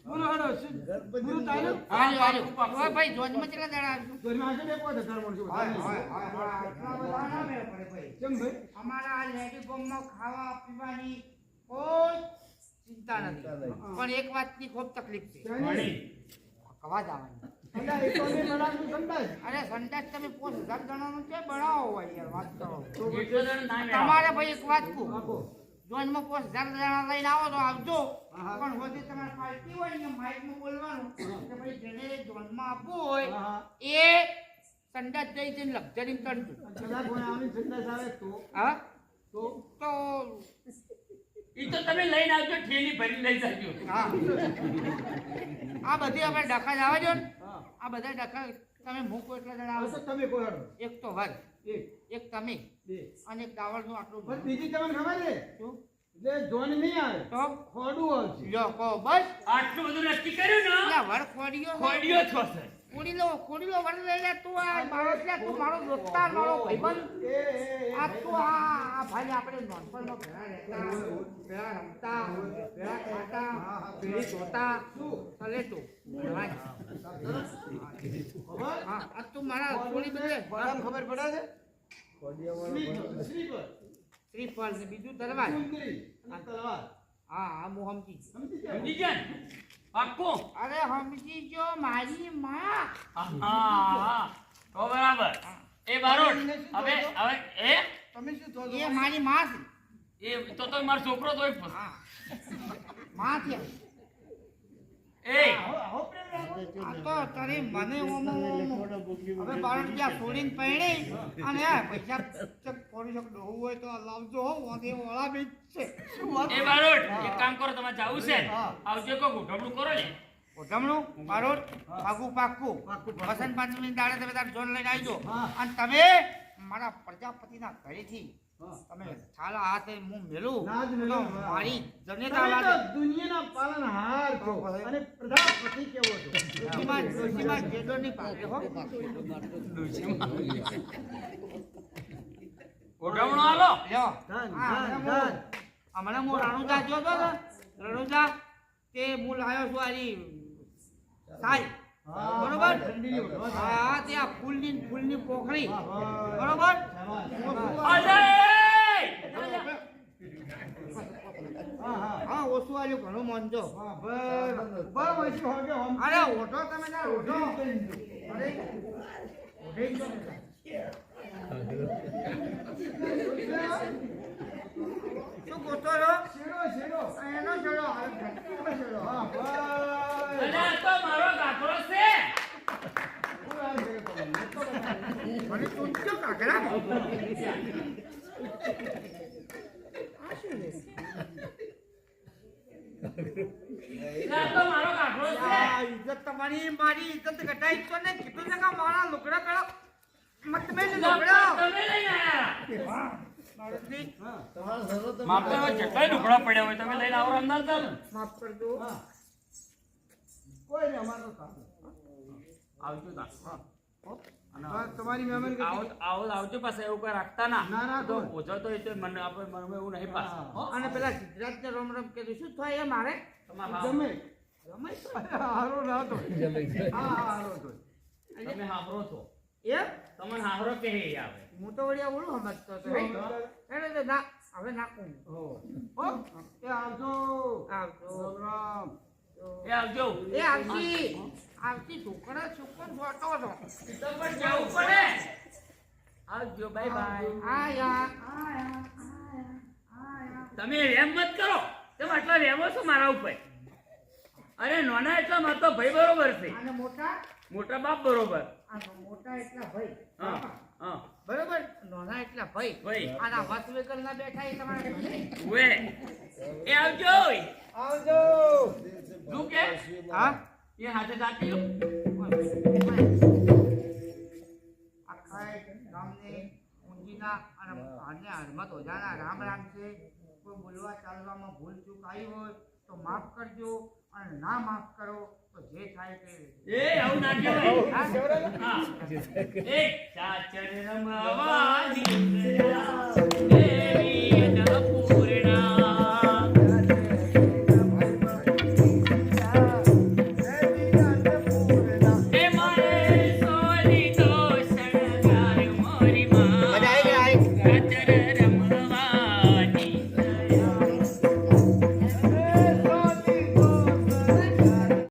બોલો હડો શું ગુરુ તાલ્યો હાલ્યો હાલ્યો હવે ભાઈ જોજમાં કેટલા દાડા આવશું ઘરમાં આજે દેખો તો ઘર મળશું આટલા બધા ના મેળ પડે ભાઈ કેમ ભાઈ અમારા આ લેડી બોમ્બમાં ખાવા પીવાની કોઈ ચિંતા નથી પણ એક વાતની ખૂબ તકલીફ છે વળી કવા જવાની અલા એ તો ને બનાવશું સંદાસ અરે સંડાસ તમે 5000 જણાનું છે બનાવો હોય યાર વાત કરો એટલો જણ ના મેળાવે. તમારે ભાઈ એક વાત કહું આપો જોનમાં 5000 જણા લઈને આવો તો આવજો હા. પણ હોદી તમારે પાર્ટી હોય ને માઇકમાં બોલવાનું કે ભાઈ જેને જોનમાં આપવું હોય હા એ સંડાસ જઈ જઈને લક્ઝરી તણજો કદાચ કોઈ આવી સંદાસ આવે તો હા તો તો ઈ તો તમે લઈને આવજો ઠેલી ભરી લઈ જાજો હા આ બધી આપણે ડખા જ આવે છે ને હા આ બધા ડખા તમે મૂકો એટલા જણા હવે તો આવશો તમે કોઈ હડો એક તો વર એક એક તમે બે અને એક દાવળનું આટલું પણ ભર. બીજી તમને ખબર છે શું? એટલે જોન નહીં આવે તો ખોડું આવશે લ્યો કહો બસ આટલું બધું નક્કી કર્યું ને એટલે વર ખોડીયો છે. ખોડિયો છો સર ખોડીલો વળી લઈ લે તું આ મારો છે તું મારો દોસ્તાર મારો ભાઈબંધ આ તું આ ભાઈ આપણે નોનપણમાં ભેળા રહેતા ભેળા રમતા ભેળા ખાતા ભેળી ધોતા ચાલે તું હા આ તું મારા થોડી બદલે ખબર પડે છે શ્રીફળ ને બીજું તલવાર તલવાર હા હા હું સમજી સમજી ગયા ને? પાક્કું? અરે સમજી જો મારી માં હા તો બરાબર. એ બારોટ હવે એ તમે શું થો એ મારી માં છે તો મારો છોકરો તો હા માં છે એ આ તો તારી મને હવે બાળક ત્યાં છોડીને પરણી અને આ પૈસા ચક કોરી શક ડોહું હોય તો લાવજો હો વાંધે વાળા બીજ છે એ બારોટ એક કામ કરો, તમારે જાવું છે આવજો કો ગોઠવણું કરો ને. ઓઢમણું બારોટ પાકું વસંત પાંચમી દાડે તમે તાર જોન લઈને આવજો અને તમે મારા પ્રજાપતિના ઘરેથી તમે થાળા હાથે હું મેલું નાજ મેલું. તો મારી જનેતા લાગે દુનિયાના પાલનહાર છો અને પ્રજાપતિ કેવો છો ડોશીમાં જેડો નહીં પાડે હો ગોઠવણું હાલો. લ્યો ધન, હા, ધન, હમણાં હું રણુજા જોતો હતો રણુજા તે હું લાવ્યો છું આરી સાઈ બરોબર હા ત્યાં ફૂલની પોખરી બરોબર અજય! હા ઓછું આવ્યું ઘણું માનજો હા અરે ઓઢો તમે તાર ઓઢો અરે ઓઢી જો ને તાર. શું ગોતો છો એનો ચડો અરે આ તો મારો ગાભરો છે. મને ચૂંચ્યો કાકરા આ તો મારો ગાભરો છે. આ ઇજ્જત તમારી મારી ઇજ્જત ઘટાઈ તો ને કીધું ને કે મારા લુગડા પેલો મત મેં લુગડા તમે લઈને આયા. મારુતિ માપે જેટલાય લુગડા પડ્યા હોય તમે લઈને આવો અંદર ચાલો. માફ કરજો કોઈ નહીં અમારો સારું આવજો તા. તમારી મહેમાન આવજો પાસે એવું કઈ રાખતા ના. ના, ના, તો કોઈ. ઓછો તો એ તો મને આપણે મને એવું નહીં પાસ. હો? અને પેલા સિદ્ધરાજને રોમ રોમ કીધું શું થાય એ મારે તમારે હાવ- જમે રમાય તો હારો ના તો હા હારો તો તમે હાંભળો છો. એ તમને હાંભળો કે હે આવે. હું તો વળી ઓલું સમજતો હતો એટલે તો ના હવે નાખું હો એ આવજો આવજો રામ એ આવજો. એ આવતી છોકરા છોકરો ફોટો હતો તો પણ જવું પડે. આવજો બાય બાય. આયા તમે એમ મત કરો. તમે આટલા રહેવો છો મારા ઉપર. અરે નાના એટલા મારો તો ભાઈ બરોબર છે, અને મોટા મોટા બાપ બરોબર. આ મોટા એટલા ભાઈ હા હા બરોબર નાના એટલા ભાઈ ભાઈ. આના વસ વેકલના બેઠા એ તમારા ઘરે ઉએ એ આવજો. આવજો શું કે હા એ હાથે જાતી લો. આખા ગામને ઊંજીના અને હરમત ઓજાના રામ રામ છે. કોઈ બોલવા ચાલવામાં ભૂલ ચૂક આવી હોય તો માફ કરજો અને ના માફ કરો તો જે થાય તે એ આવું ના કહેવાય. હા? હા એ ચાચર રમવાની